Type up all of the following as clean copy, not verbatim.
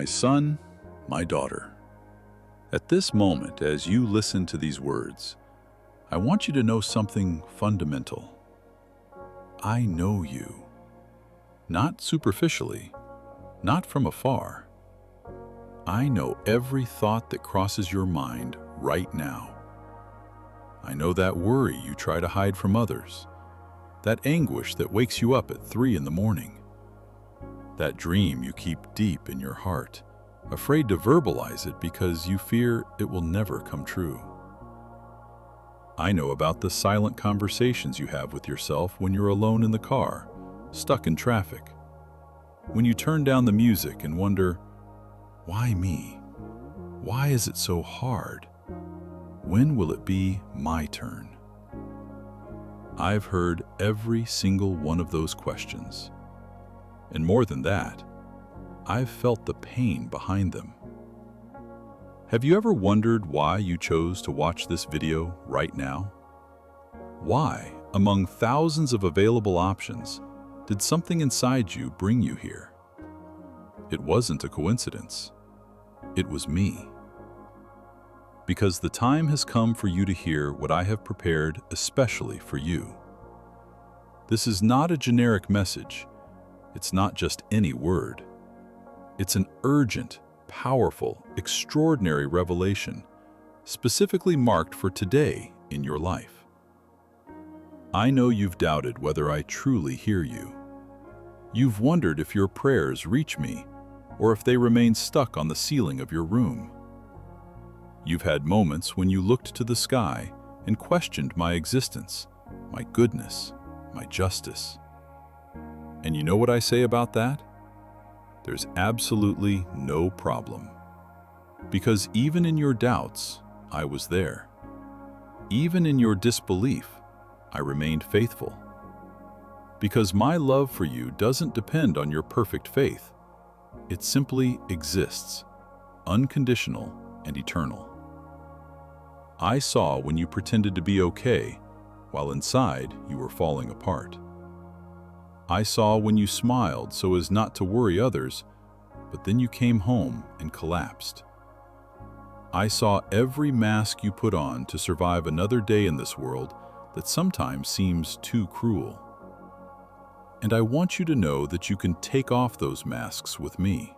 my son, my daughter. At this moment, as you listen to these words, I want you to know something fundamental. I know you. Not superficially, not from afar. I know every thought that crosses your mind right now. I know that worry you try to hide from others, that anguish that wakes you up at 3 in the morning, that dream you keep deep in your heart, afraid to verbalize it because you fear it will never come true. I know about the silent conversations you have with yourself when you're alone in the car, stuck in traffic, when you turn down the music and wonder, why me? Why is it so hard? When will it be my turn? I've heard every single one of those questions. And more than that, I've felt the pain behind them. Have you ever wondered why you chose to watch this video right now? Why, among thousands of available options, did something inside you bring you here? It wasn't a coincidence. It was me. Because the time has come for you to hear what I have prepared especially for you. This is not a generic message. It's not just any word. It's an urgent, powerful, extraordinary revelation, specifically marked for today in your life. I know you've doubted whether I truly hear you. You've wondered if your prayers reach me, or if they remain stuck on the ceiling of your room. You've had moments when you looked to the sky and questioned my existence, my goodness, my justice. And you know what I say about that? There's absolutely no problem. Because even in your doubts, I was there. Even in your disbelief, I remained faithful. Because my love for you doesn't depend on your perfect faith. It simply exists, unconditional and eternal. I saw when you pretended to be okay, while inside you were falling apart. I saw when you smiled so as not to worry others, but then you came home and collapsed. I saw every mask you put on to survive another day in this world that sometimes seems too cruel. And I want you to know that you can take off those masks with me.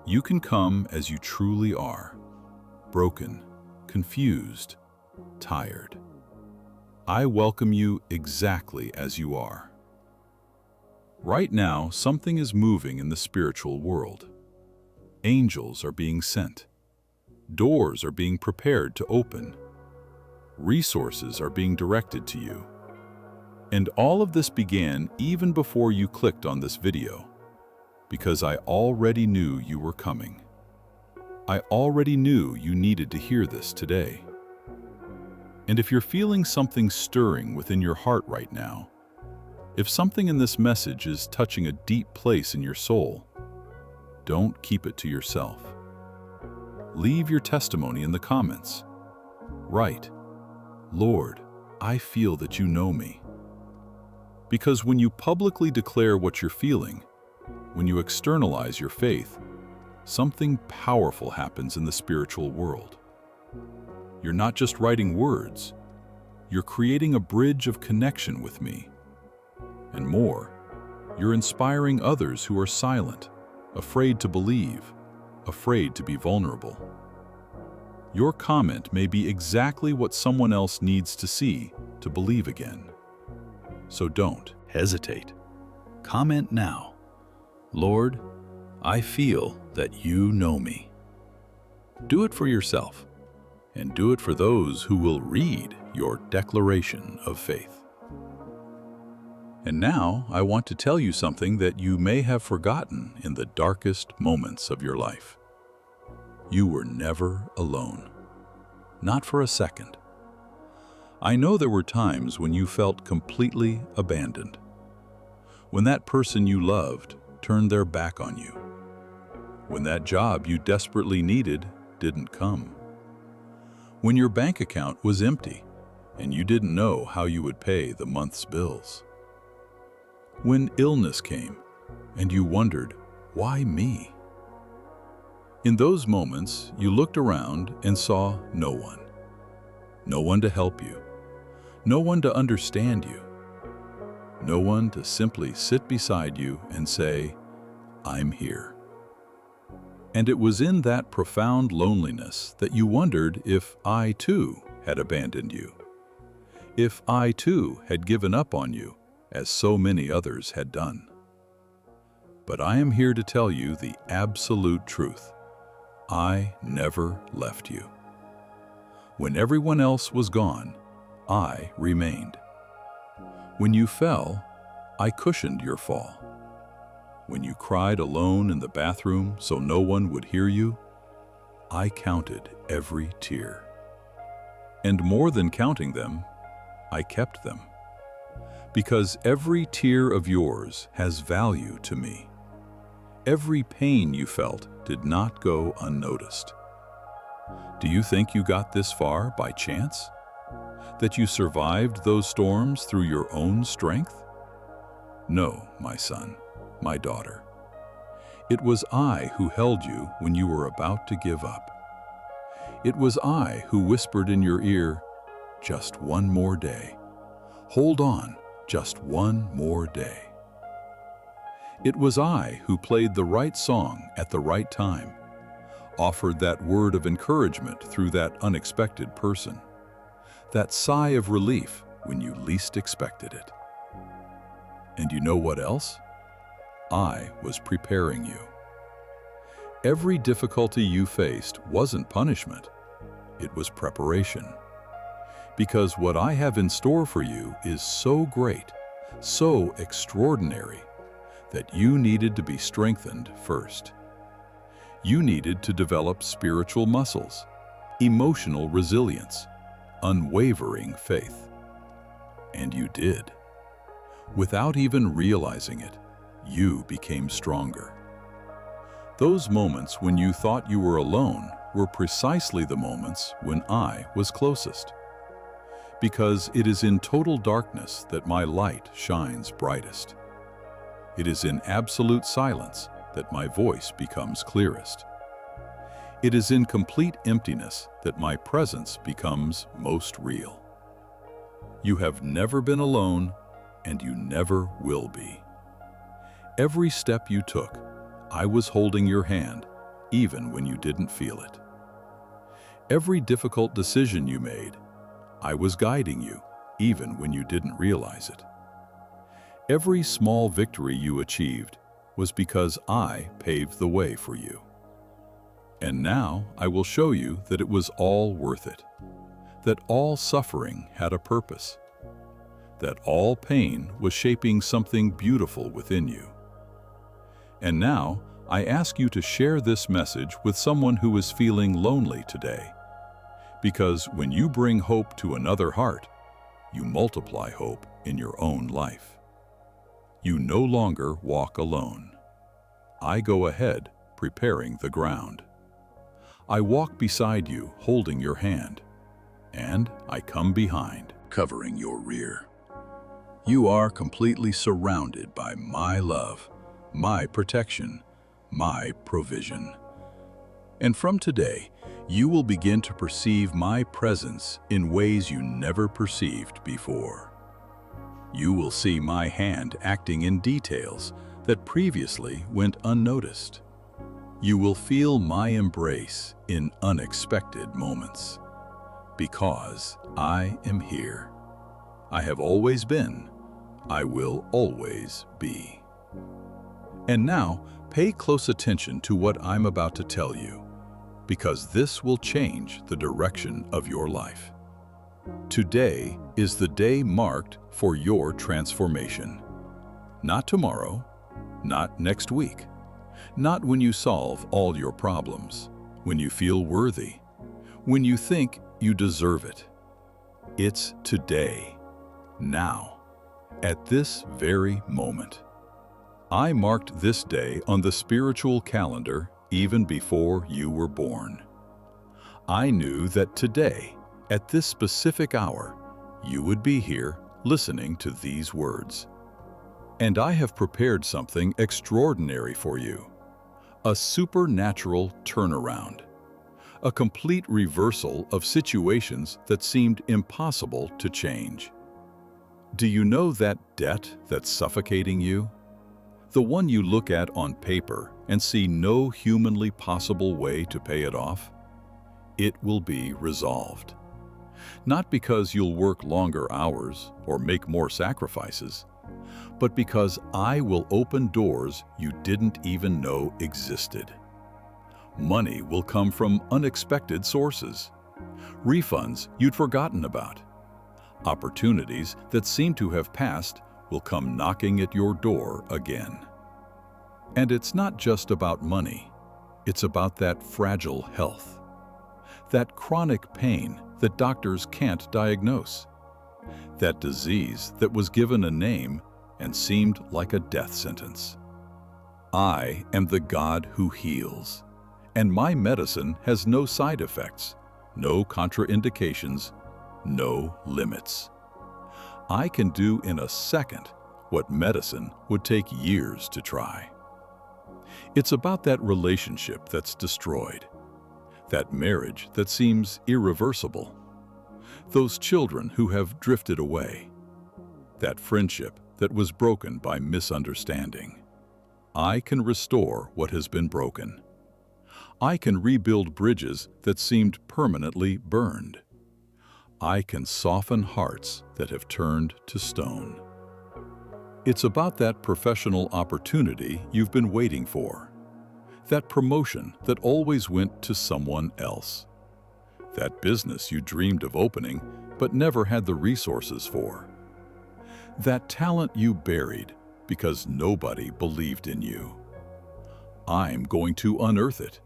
You can come as you truly are, broken, confused, tired. I welcome you exactly as you are. Right now, something is moving in the spiritual world. Angels are being sent. Doors are being prepared to open. Resources are being directed to you. And all of this began even before you clicked on this video, because I already knew you were coming. I already knew you needed to hear this today. And if you're feeling something stirring within your heart right now, if something in this message is touching a deep place in your soul, don't keep it to yourself. Leave your testimony in the comments. Write, Lord, I feel that you know me. Because when you publicly declare what you're feeling, when you externalize your faith, something powerful happens in the spiritual world. You're not just writing words, you're creating a bridge of connection with me. And more, you're inspiring others who are silent, afraid to believe, afraid to be vulnerable. Your comment may be exactly what someone else needs to see to believe again. So don't hesitate. Comment now. Lord, I feel that you know me. Do it for yourself, and do it for those who will read your declaration of faith. And now I want to tell you something that you may have forgotten in the darkest moments of your life. You were never alone. Not for a second. I know there were times when you felt completely abandoned. When that person you loved turned their back on you. When that job you desperately needed didn't come. When your bank account was empty and you didn't know how you would pay the month's bills. When illness came and you wondered, why me? In those moments, you looked around and saw no one. No one to help you. No one to understand you. No one to simply sit beside you and say, "I'm here." And it was in that profound loneliness that you wondered if I too had abandoned you. If I too had given up on you, as so many others had done. But I am here to tell you the absolute truth. I never left you. When everyone else was gone, I remained. When you fell, I cushioned your fall. When you cried alone in the bathroom so no one would hear you, I counted every tear. And more than counting them, I kept them. Because every tear of yours has value to me. Every pain you felt did not go unnoticed. Do you think you got this far by chance? That you survived those storms through your own strength? No, my son, my daughter. It was I who held you when you were about to give up. It was I who whispered in your ear, "Just one more day. Hold on, just one more day." It was I who played the right song at the right time, offered that word of encouragement through that unexpected person, that sigh of relief when you least expected it. And you know what else? I was preparing you. Every difficulty you faced wasn't punishment, it was preparation. Because what I have in store for you is so great, so extraordinary, that you needed to be strengthened first. You needed to develop spiritual muscles, emotional resilience, unwavering faith. And you did. Without even realizing it, you became stronger. Those moments when you thought you were alone were precisely the moments when I was closest. Because it is in total darkness that my light shines brightest. It is in absolute silence that my voice becomes clearest. It is in complete emptiness that my presence becomes most real. You have never been alone, and you never will be. Every step you took, I was holding your hand, even when you didn't feel it. Every difficult decision you made, I was guiding you, even when you didn't realize it. Every small victory you achieved was because I paved the way for you. And now I will show you that it was all worth it, that all suffering had a purpose, that all pain was shaping something beautiful within you. And now I ask you to share this message with someone who is feeling lonely today, because when you bring hope to another heart, you multiply hope in your own life. You no longer walk alone. I go ahead, preparing the ground. I walk beside you, holding your hand, and I come behind, covering your rear. You are completely surrounded by my love, my protection, my provision. And from today, you will begin to perceive my presence in ways you never perceived before. You will see my hand acting in details that previously went unnoticed. You will feel my embrace in unexpected moments. Because I am here. I have always been. I will always be. And now, pay close attention to what I'm about to tell you, because this will change the direction of your life. Today is the day marked for your transformation. Not tomorrow, not next week, not when you solve all your problems, when you feel worthy, when you think you deserve it. It's today, now, at this very moment. I marked this day on the spiritual calendar even before you were born. I knew that today, at this specific hour, you would be here listening to these words. And I have prepared something extraordinary for you. A supernatural turnaround. A complete reversal of situations that seemed impossible to change. Do you know that debt that's suffocating you? The one you look at on paper and see no humanly possible way to pay it off? It will be resolved. Not because you'll work longer hours or make more sacrifices, but because I will open doors you didn't even know existed. Money will come from unexpected sources. Refunds you'd forgotten about. Opportunities that seem to have passed will come knocking at your door again. And it's not just about money. It's about that fragile health. That chronic pain that doctors can't diagnose. That disease that was given a name and seemed like a death sentence. I am the God who heals, and my medicine has no side effects, no contraindications, no limits. I can do in a second what medicine would take years to try. It's about that relationship that's destroyed, that marriage that seems irreversible, those children who have drifted away, that friendship that was broken by misunderstanding. I can restore what has been broken. I can rebuild bridges that seemed permanently burned. I can soften hearts that have turned to stone. It's about that professional opportunity you've been waiting for, that promotion that always went to someone else, that business you dreamed of opening but never had the resources for, that talent you buried because nobody believed in you. I'm going to unearth it.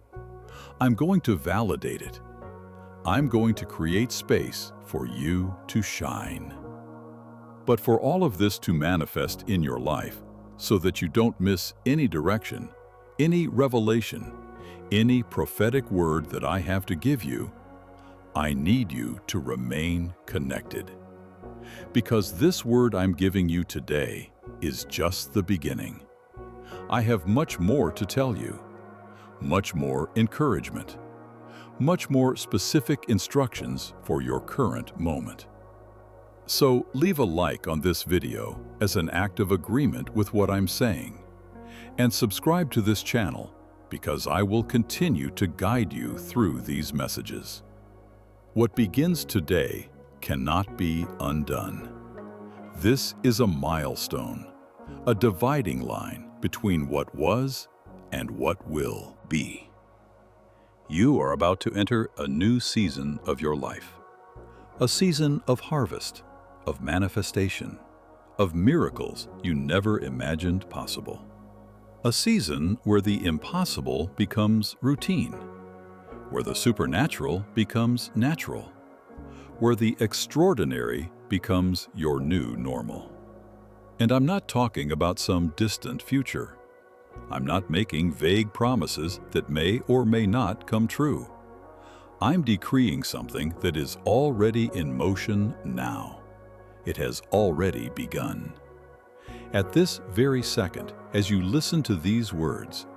I'm going to validate it. I'm going to create space for you to shine. But for all of this to manifest in your life, so that you don't miss any direction, any revelation, any prophetic word that I have to give you, I need you to remain connected. Because this word I'm giving you today is just the beginning. I have much more to tell you, much more encouragement, much more specific instructions for your current moment. So leave a like on this video as an act of agreement with what I'm saying, and subscribe to this channel because I will continue to guide you through these messages. What begins today cannot be undone. This is a milestone, a dividing line between what was and what will be. You are about to enter a new season of your life, a season of harvest, of manifestation, of miracles you never imagined possible. A season where the impossible becomes routine, where the supernatural becomes natural, where the extraordinary becomes your new normal. And I'm not talking about some distant future. I'm not making vague promises that may or may not come true. I'm decreeing something that is already in motion now. It has already begun. At this very second, as you listen to these words,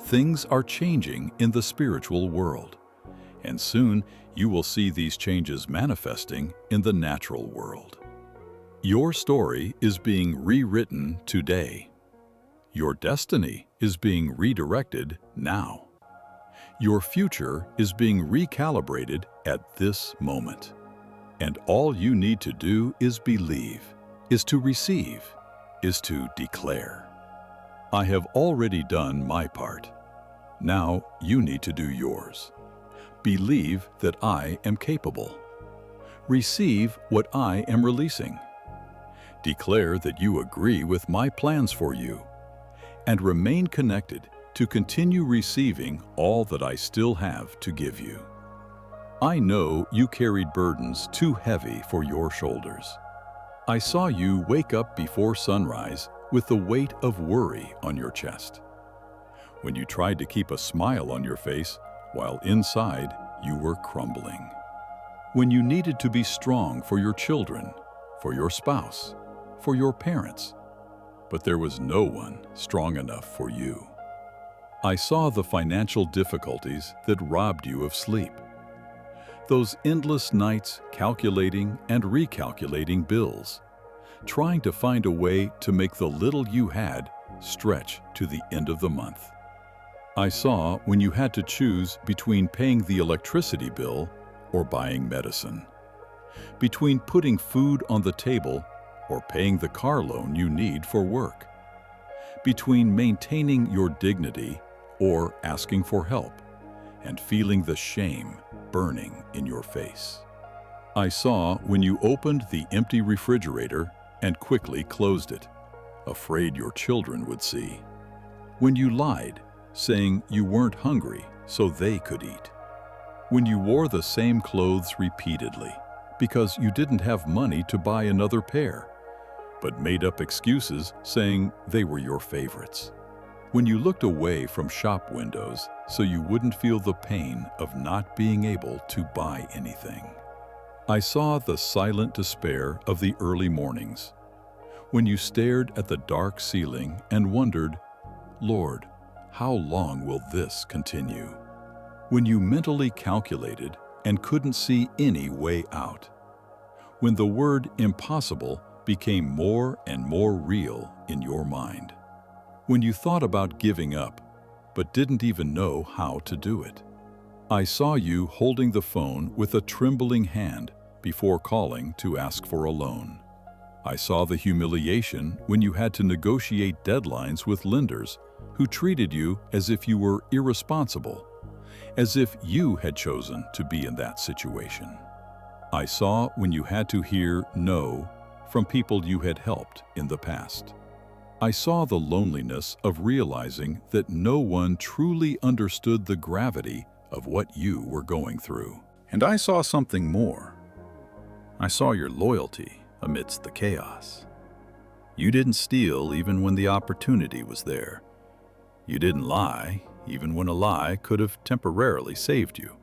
things are changing in the spiritual world, and soon you will see these changes manifesting in the natural world. Your story is being rewritten today. Your destiny is being redirected now. Your future is being recalibrated at this moment. And all you need to do is believe, is to receive, is to declare. I have already done my part. Now you need to do yours. Believe that I am capable. Receive what I am releasing. Declare that you agree with my plans for you, and remain connected to continue receiving all that I still have to give you. I know you carried burdens too heavy for your shoulders. I saw you wake up before sunrise with the weight of worry on your chest. When you tried to keep a smile on your face while inside you were crumbling. When you needed to be strong for your children, for your spouse, for your parents, but there was no one strong enough for you. I saw the financial difficulties that robbed you of sleep. Those endless nights calculating and recalculating bills, trying to find a way to make the little you had stretch to the end of the month. I saw when you had to choose between paying the electricity bill or buying medicine, between putting food on the table or paying the car loan you need for work, between maintaining your dignity or asking for help, and feeling the shame burning in your face. I saw when you opened the empty refrigerator and quickly closed it, afraid your children would see. When you lied, saying you weren't hungry so they could eat. When you wore the same clothes repeatedly because you didn't have money to buy another pair, but made up excuses saying they were your favorites. When you looked away from shop windows so you wouldn't feel the pain of not being able to buy anything. I saw the silent despair of the early mornings, when you stared at the dark ceiling and wondered, Lord, how long will this continue? When you mentally calculated and couldn't see any way out. When the word impossible became more and more real in your mind. When you thought about giving up, but didn't even know how to do it. I saw you holding the phone with a trembling hand before calling to ask for a loan. I saw the humiliation when you had to negotiate deadlines with lenders who treated you as if you were irresponsible, as if you had chosen to be in that situation. I saw when you had to hear no from people you had helped in the past. I saw the loneliness of realizing that no one truly understood the gravity of what you were going through. And I saw something more. I saw your loyalty amidst the chaos. You didn't steal even when the opportunity was there. You didn't lie even when a lie could have temporarily saved you.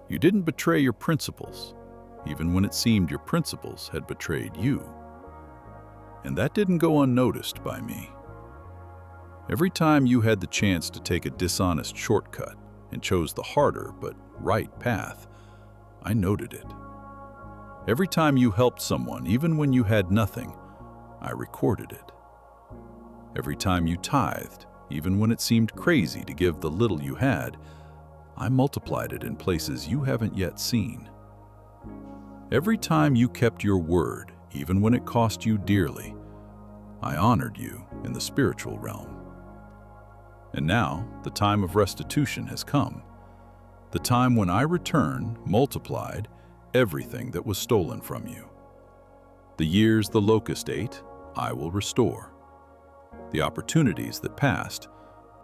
You didn't betray your principles even when it seemed your principles had betrayed you. And that didn't go unnoticed by me. Every time you had the chance to take a dishonest shortcut and chose the harder but right path, I noted it. Every time you helped someone, even when you had nothing, I recorded it. Every time you tithed, even when it seemed crazy to give the little you had, I multiplied it in places you haven't yet seen. Every time you kept your word, even when it cost you dearly, I honored you in the spiritual realm. And now, the time of restitution has come. The time when I return, multiplied, everything that was stolen from you. The years the locust ate, I will restore. The opportunities that passed,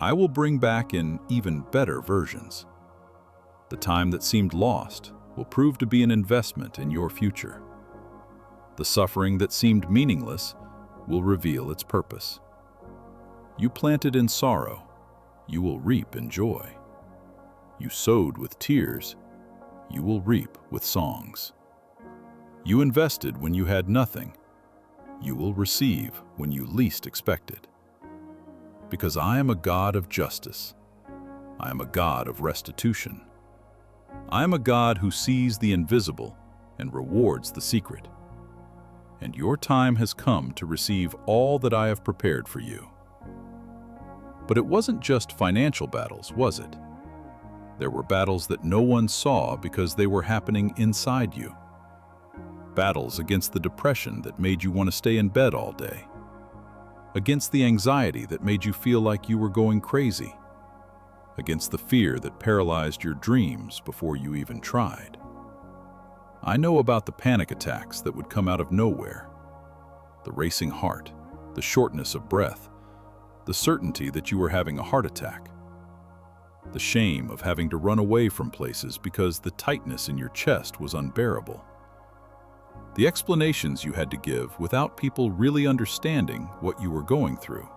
I will bring back in even better versions. The time that seemed lost will prove to be an investment in your future. The suffering that seemed meaningless will reveal its purpose. You planted in sorrow, you will reap in joy. You sowed with tears, you will reap with songs. You invested when you had nothing, you will receive when you least expected. Because I am a God of justice. I am a God of restitution. I am a God who sees the invisible and rewards the secret. And your time has come to receive all that I have prepared for you. But it wasn't just financial battles, was it? There were battles that no one saw because they were happening inside you. Battles against the depression that made you want to stay in bed all day. Against the anxiety that made you feel like you were going crazy. Against the fear that paralyzed your dreams before you even tried. I know about the panic attacks that would come out of nowhere. The racing heart, the shortness of breath, the certainty that you were having a heart attack. The shame of having to run away from places because the tightness in your chest was unbearable. The explanations you had to give without people really understanding what you were going through.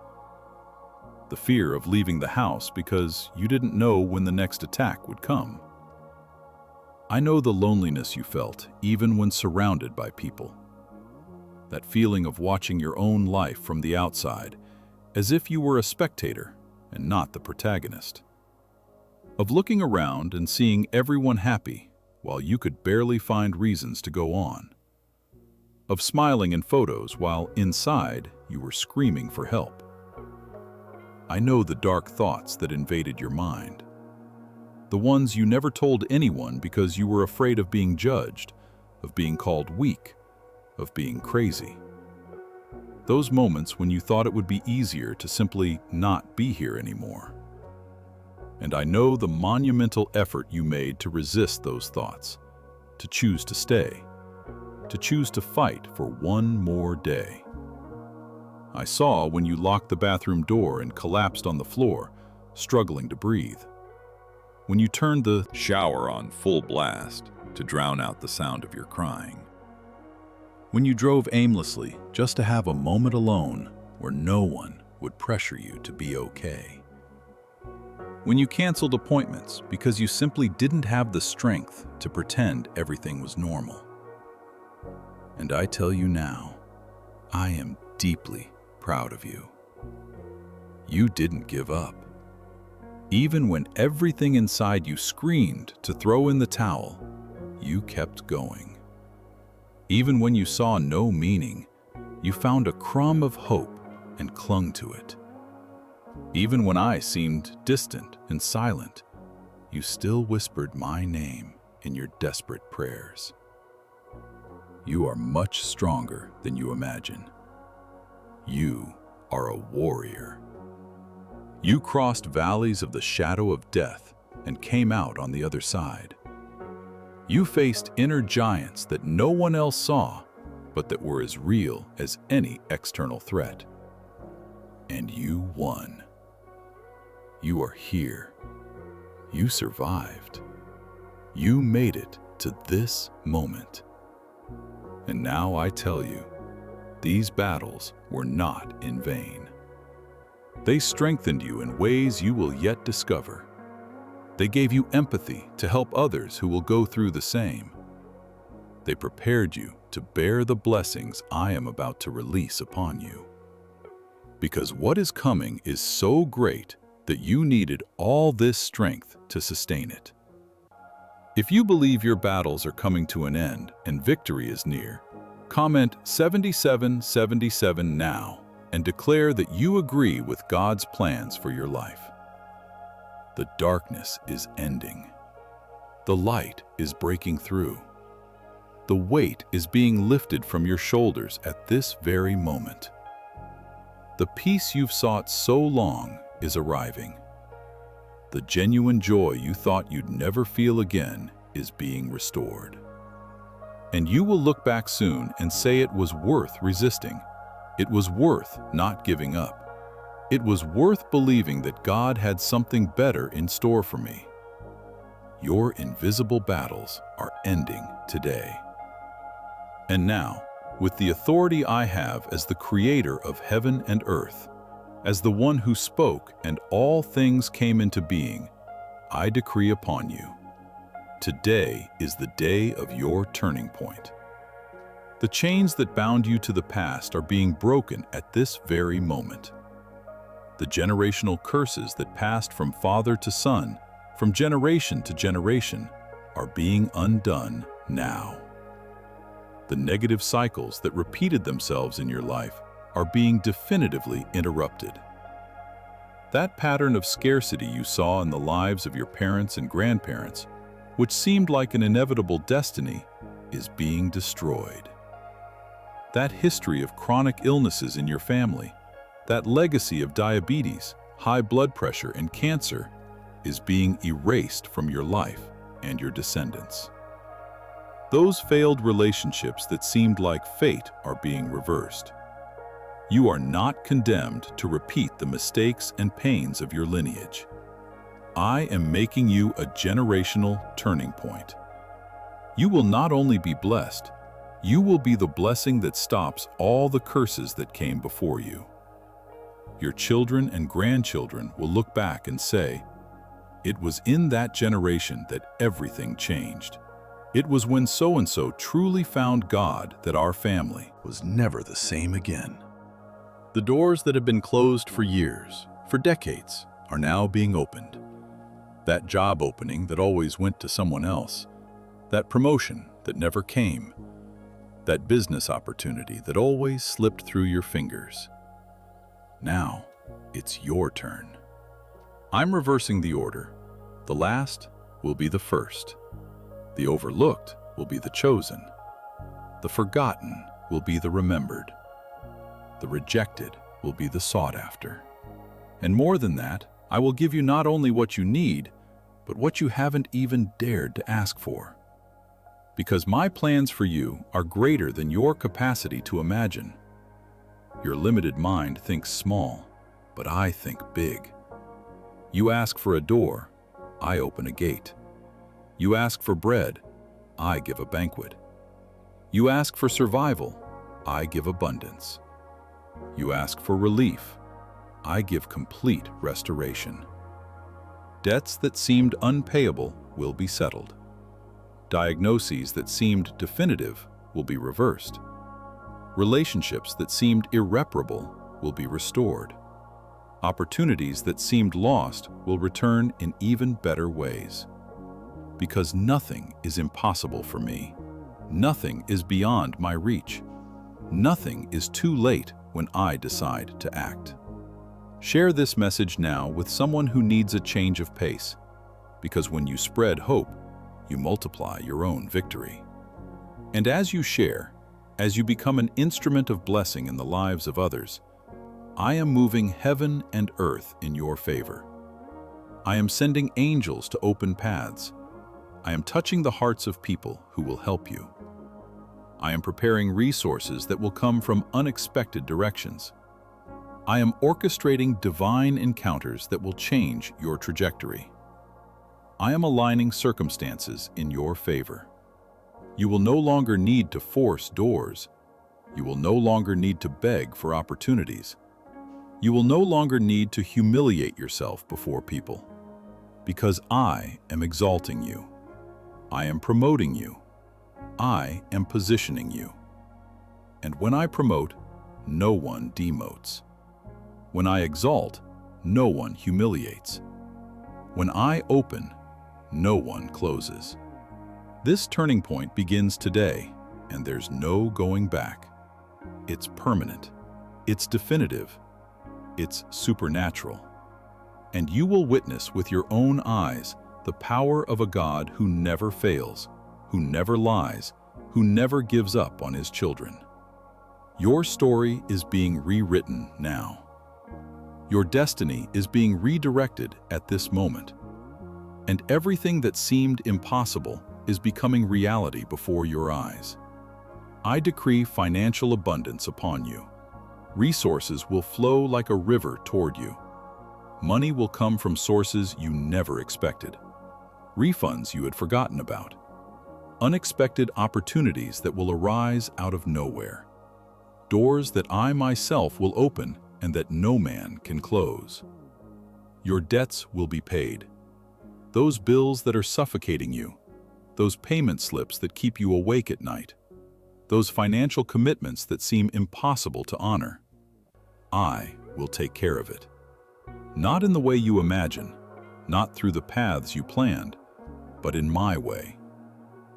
The fear of leaving the house because you didn't know when the next attack would come. I know the loneliness you felt even when surrounded by people. That feeling of watching your own life from the outside, as if you were a spectator and not the protagonist. Of looking around and seeing everyone happy while you could barely find reasons to go on. Of smiling in photos while inside you were screaming for help. I know the dark thoughts that invaded your mind. The ones you never told anyone because you were afraid of being judged, of being called weak, of being crazy. Those moments when you thought it would be easier to simply not be here anymore. And I know the monumental effort you made to resist those thoughts, to choose to stay, to choose to fight for one more day. I saw when you locked the bathroom door and collapsed on the floor, struggling to breathe. When you turned the shower on full blast to drown out the sound of your crying. When you drove aimlessly just to have a moment alone where no one would pressure you to be okay. When you canceled appointments because you simply didn't have the strength to pretend everything was normal. And I tell you now, I am deeply proud of you. You didn't give up. Even when everything inside you screamed to throw in the towel, you kept going. Even when you saw no meaning, you found a crumb of hope and clung to it. Even when I seemed distant and silent, you still whispered my name in your desperate prayers. You are much stronger than you imagine. You are a warrior. You crossed valleys of the shadow of death and came out on the other side. You faced inner giants that no one else saw, but that were as real as any external threat. And you won. You are here. You survived. You made it to this moment. And now I tell you, these battles were not in vain. They strengthened you in ways you will yet discover. They gave you empathy to help others who will go through the same. They prepared you to bear the blessings I am about to release upon you. Because what is coming is so great that you needed all this strength to sustain it. If you believe your battles are coming to an end and victory is near, comment 7777 now and declare that you agree with God's plans for your life. The darkness is ending. The light is breaking through. The weight is being lifted from your shoulders at this very moment. The peace you've sought so long is arriving. The genuine joy you thought you'd never feel again is being restored. And you will look back soon and say it was worth resisting. It was worth not giving up. It was worth believing that God had something better in store for me. Your invisible battles are ending today. And now, with the authority I have as the creator of heaven and earth, as the one who spoke and all things came into being, I decree upon you, today is the day of your turning point. The chains that bound you to the past are being broken at this very moment. The generational curses that passed from father to son, from generation to generation, are being undone now. The negative cycles that repeated themselves in your life are being definitively interrupted. That pattern of scarcity you saw in the lives of your parents and grandparents, which seemed like an inevitable destiny, is being destroyed. That history of chronic illnesses in your family, that legacy of diabetes, high blood pressure, and cancer is being erased from your life and your descendants. Those failed relationships that seemed like fate are being reversed. You are not condemned to repeat the mistakes and pains of your lineage. I am making you a generational turning point. You will not only be blessed, you will be the blessing that stops all the curses that came before you. Your children and grandchildren will look back and say, "It was in that generation that everything changed. It was when so-and-so truly found God that our family was never the same again." The doors that have been closed for years, for decades, are now being opened. That job opening that always went to someone else, that promotion that never came, that business opportunity that always slipped through your fingers. Now, it's your turn. I'm reversing the order. The last will be the first. The overlooked will be the chosen. The forgotten will be the remembered. The rejected will be the sought after. And more than that, I will give you not only what you need, but what you haven't even dared to ask for. Because my plans for you are greater than your capacity to imagine. Your limited mind thinks small, but I think big. You ask for a door, I open a gate. You ask for bread, I give a banquet. You ask for survival, I give abundance. You ask for relief, I give complete restoration. Debts that seemed unpayable will be settled. Diagnoses that seemed definitive will be reversed. Relationships that seemed irreparable will be restored. Opportunities that seemed lost will return in even better ways. Because nothing is impossible for me. Nothing is beyond my reach. Nothing is too late when I decide to act. Share this message now with someone who needs a change of pace, because when you spread hope, you multiply your own victory. And as you share, as you become an instrument of blessing in the lives of others, I am moving heaven and earth in your favor. I am sending angels to open paths. I am touching the hearts of people who will help you. I am preparing resources that will come from unexpected directions. I am orchestrating divine encounters that will change your trajectory. I am aligning circumstances in your favor. You will no longer need to force doors. You will no longer need to beg for opportunities. You will no longer need to humiliate yourself before people. Because I am exalting you. I am promoting you. I am positioning you. And when I promote, no one demotes. When I exalt, no one humiliates. When I open, no one closes. This turning point begins today, and there's no going back. It's permanent. It's definitive. It's supernatural. And you will witness with your own eyes the power of a God who never fails, who never lies, who never gives up on his children. Your story is being rewritten now. Your destiny is being redirected at this moment. And everything that seemed impossible is becoming reality before your eyes. I decree financial abundance upon you. Resources will flow like a river toward you. Money will come from sources you never expected. Refunds you had forgotten about. Unexpected opportunities that will arise out of nowhere. Doors that I myself will open and that no man can close. Your debts will be paid. Those bills that are suffocating you, those payment slips that keep you awake at night, those financial commitments that seem impossible to honor. I will take care of it. Not in the way you imagine, not through the paths you planned, but in my way.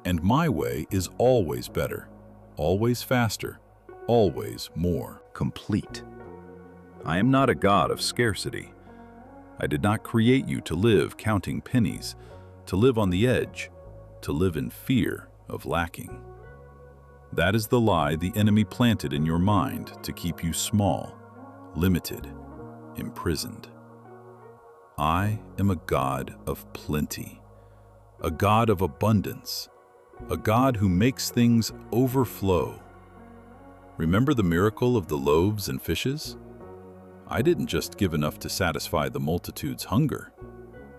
And my way is always better, always faster, always more complete. I am not a God of scarcity. I did not create you to live counting pennies, to live on the edge, to live in fear of lacking. That is the lie the enemy planted in your mind to keep you small, limited, imprisoned. I am a God of plenty, a God of abundance, a God who makes things overflow. Remember the miracle of the loaves and fishes? I didn't just give enough to satisfy the multitude's hunger.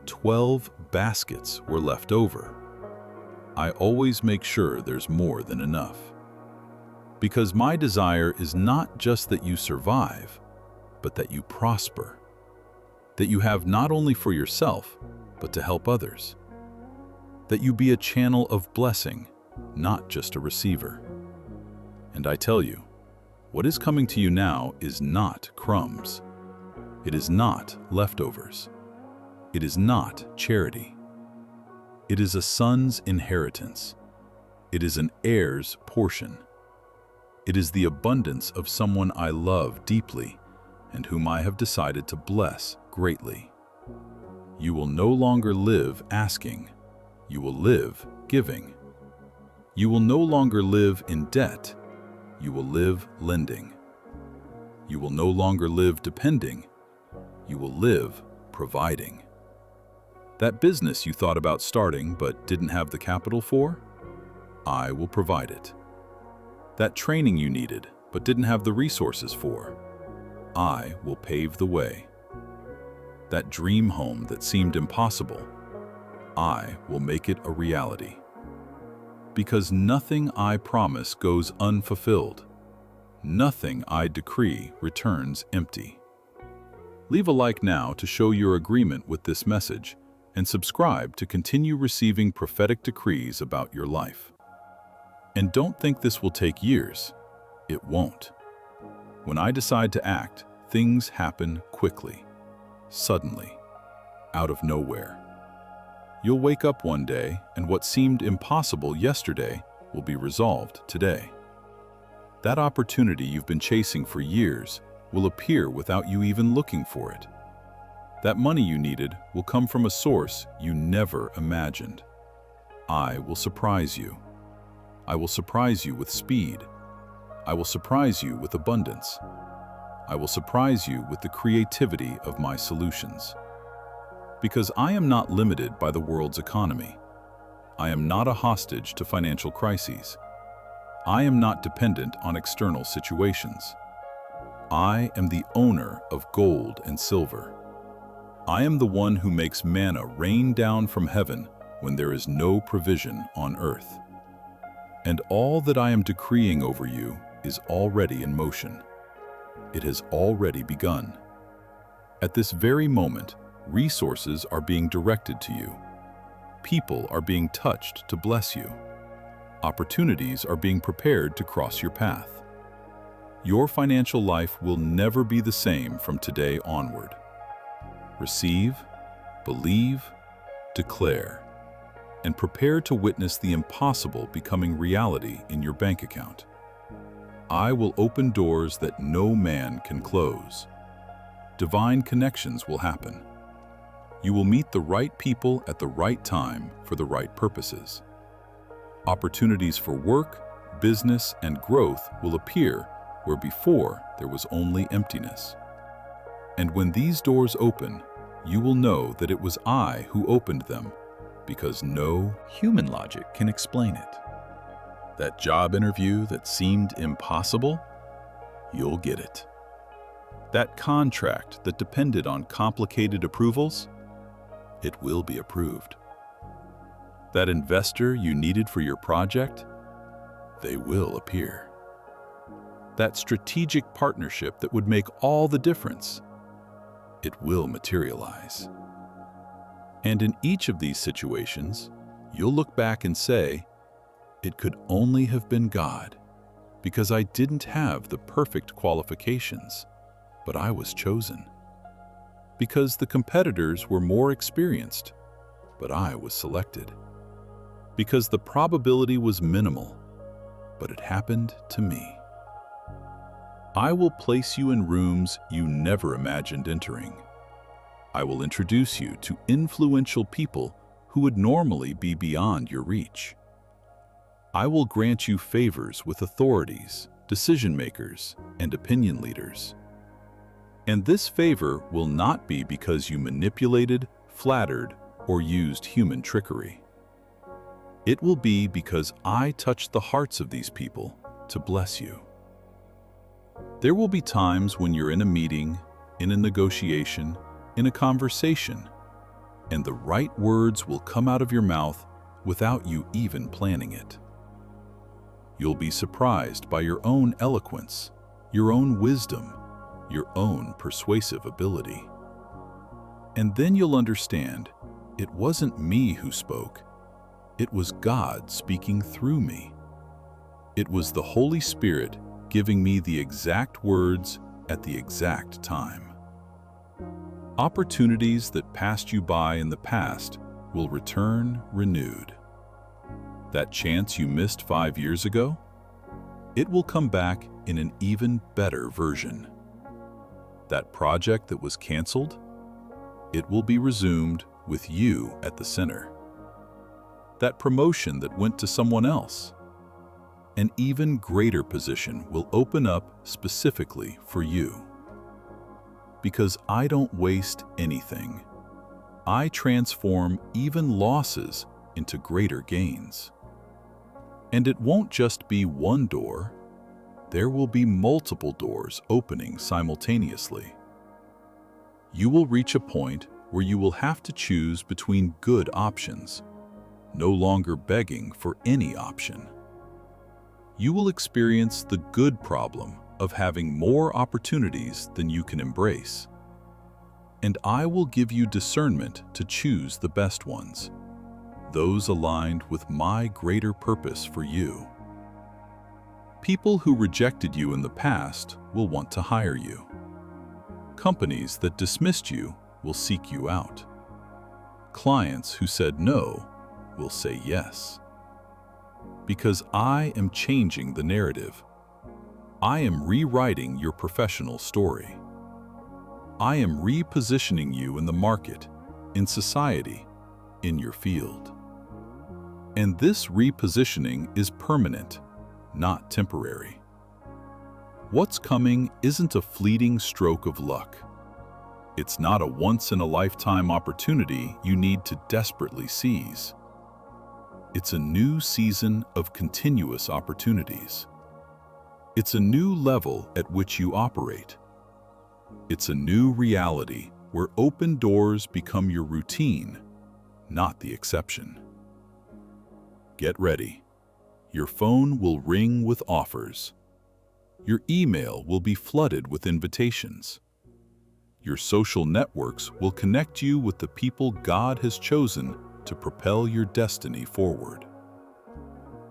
12 baskets were left over. I always make sure there's more than enough. Because my desire is not just that you survive, but that you prosper. That you have not only for yourself, but to help others. That you be a channel of blessing, not just a receiver. And I tell you, what is coming to you now is not crumbs. It is not leftovers. It is not charity. It is a son's inheritance. It is an heir's portion. It is the abundance of someone I love deeply and whom I have decided to bless greatly. You will no longer live asking. You will live giving. You will no longer live in debt. You will live lending. You will no longer live depending. You will live providing. That business you thought about starting but didn't have the capital for, I will provide it. That training you needed but didn't have the resources for, I will pave the way. That dream home that seemed impossible, I will make it a reality. Because nothing I promise goes unfulfilled. Nothing I decree returns empty. Leave a like now to show your agreement with this message and subscribe to continue receiving prophetic decrees about your life. And don't think this will take years. It won't. When I decide to act, things happen quickly, suddenly, out of nowhere. You'll wake up one day and what seemed impossible yesterday will be resolved today. That opportunity you've been chasing for years will appear without you even looking for it. That money you needed will come from a source you never imagined. I will surprise you. I will surprise you with speed. I will surprise you with abundance. I will surprise you with the creativity of my solutions. Because I am not limited by the world's economy. I am not a hostage to financial crises. I am not dependent on external situations. I am the owner of gold and silver. I am the one who makes manna rain down from heaven when there is no provision on earth. And all that I am decreeing over you is already in motion. It has already begun. At this very moment, resources are being directed to you. People are being touched to bless you. Opportunities are being prepared to cross your path. Your financial life will never be the same from today onward. Receive, believe, declare, and prepare to witness the impossible becoming reality in your bank account. I will open doors that no man can close. Divine connections will happen. You will meet the right people at the right time for the right purposes. Opportunities for work, business, and growth will appear where before there was only emptiness. And when these doors open, you will know that it was I who opened them, because no human logic can explain it. That job interview that seemed impossible, you'll get it. That contract that depended on complicated approvals, it will be approved. That investor you needed for your project, they will appear. That strategic partnership that would make all the difference, it will materialize. And in each of these situations, you'll look back and say, it could only have been God, because I didn't have the perfect qualifications, but I was chosen. Because the competitors were more experienced, but I was selected. Because the probability was minimal, but it happened to me. I will place you in rooms you never imagined entering. I will introduce you to influential people who would normally be beyond your reach. I will grant you favors with authorities, decision makers, and opinion leaders. And this favor will not be because you manipulated, flattered, or used human trickery. It will be because I touched the hearts of these people to bless you. There will be times when you're in a meeting, in a negotiation, in a conversation, and the right words will come out of your mouth without you even planning it. You'll be surprised by your own eloquence, your own wisdom, your own persuasive ability. And then you'll understand it wasn't me who spoke, it was God speaking through me. It was the Holy Spirit giving me the exact words at the exact time. Opportunities that passed you by in the past will return renewed. That chance you missed 5 years ago? It will come back in an even better version. That project that was canceled? It will be resumed with you at the center. That promotion that went to someone else? An even greater position will open up specifically for you. Because I don't waste anything. I transform even losses into greater gains. And it won't just be one door. There will be multiple doors opening simultaneously. You will reach a point where you will have to choose between good options, no longer begging for any option. You will experience the good problem of having more opportunities than you can embrace. And I will give you discernment to choose the best ones, those aligned with my greater purpose for you. People who rejected you in the past will want to hire you. Companies that dismissed you will seek you out. Clients who said no will say yes. Because I am changing the narrative. I am rewriting your professional story. I am repositioning you in the market, in society, in your field. And this repositioning is permanent, not temporary. What's coming isn't a fleeting stroke of luck. It's not a once-in-a-lifetime opportunity you need to desperately seize. It's a new season of continuous opportunities. It's a new level at which you operate. It's a new reality where open doors become your routine, not the exception. Get ready. Your phone will ring with offers. Your email will be flooded with invitations. Your social networks will connect you with the people God has chosen to propel your destiny forward.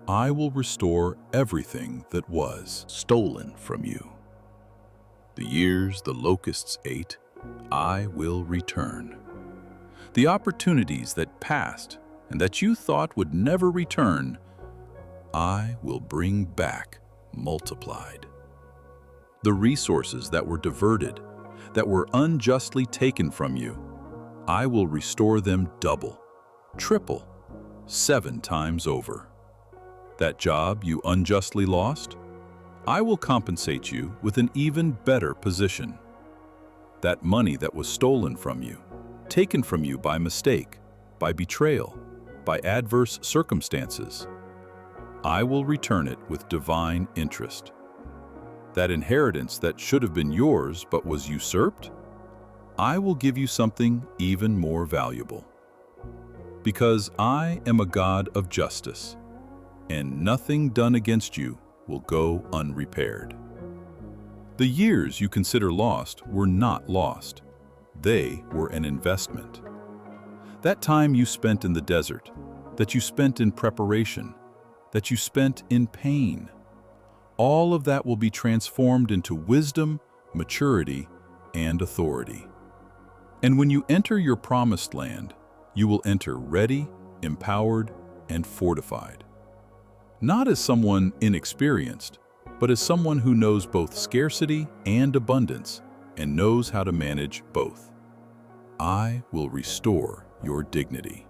I will restore everything that was stolen from you. The years the locusts ate, I will return. The opportunities that passed and that you thought would never return, I will bring back multiplied. The resources that were diverted, that were unjustly taken from you, I will restore them double, triple, 7 times over. That job you unjustly lost, I will compensate you with an even better position. That money that was stolen from you, taken from you by mistake, by betrayal, by adverse circumstances, I will return it with divine interest. That inheritance that should have been yours but was usurped, I will give you something even more valuable. Because I am a God of justice, and nothing done against you will go unrepaired. The years you consider lost were not lost. They were an investment. That time you spent in the desert, that you spent in preparation, that you spent in pain, all of that will be transformed into wisdom, maturity, and authority. And when you enter your promised land, you will enter ready, empowered, and fortified. Not as someone inexperienced, but as someone who knows both scarcity and abundance and knows how to manage both. I will restore your dignity.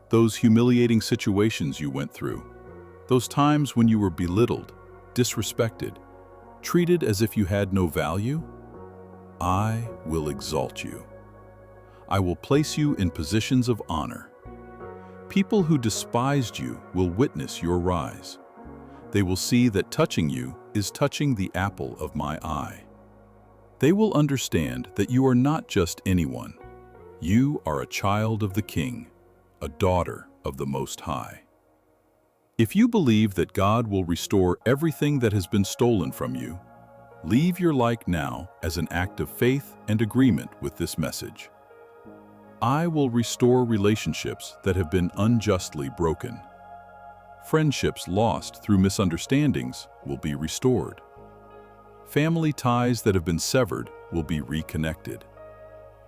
Those humiliating situations you went through, those times when you were belittled, disrespected, treated as if you had no value, I will exalt you. I will place you in positions of honor. People who despised you will witness your rise. They will see that touching you is touching the apple of my eye. They will understand that you are not just anyone. You are a child of the King, a daughter of the Most High. If you believe that God will restore everything that has been stolen from you, leave your like now as an act of faith and agreement with this message. I will restore relationships that have been unjustly broken. Friendships lost through misunderstandings will be restored. Family ties that have been severed will be reconnected.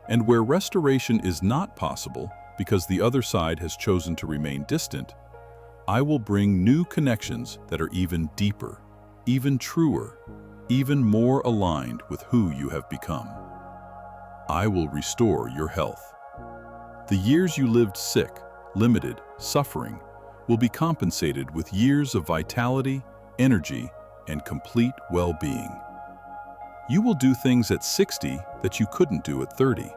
And where restoration is not possible because the other side has chosen to remain distant, I will bring new connections that are even deeper, even truer, even more aligned with who you have become. I will restore your health. The years you lived sick, limited, suffering, will be compensated with years of vitality, energy, and complete well-being. You will do things at 60 that you couldn't do at 30.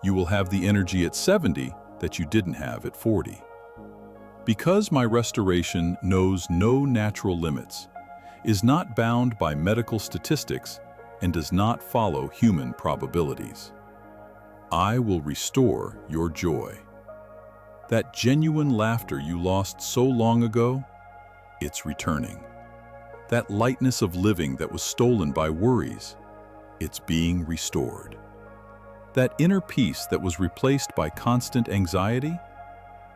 You will have the energy at 70 that you didn't have at 40. Because my restoration knows no natural limits, is not bound by medical statistics, and does not follow human probabilities, I will restore your joy. That genuine laughter you lost so long ago, it's returning. That lightness of living that was stolen by worries, it's being restored. That inner peace that was replaced by constant anxiety,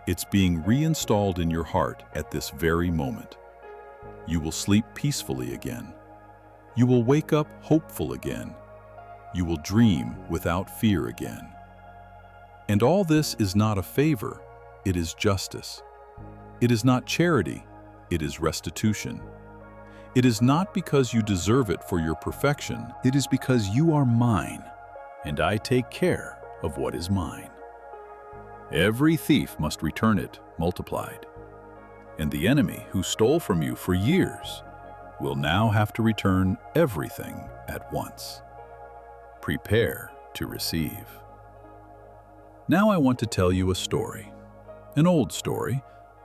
it's being reinstalled in your heart at this very moment. You will sleep peacefully again. You will wake up hopeful again. You will dream without fear again. And all this is not a favor, it is justice. It is not charity, it is restitution. It is not because you deserve it for your perfection, it is because you are mine, and I take care of what is mine. Every thief must return it multiplied, and the enemy who stole from you for years will now have to return everything at once. Prepare to receive. Now I want to tell you a story, an old story,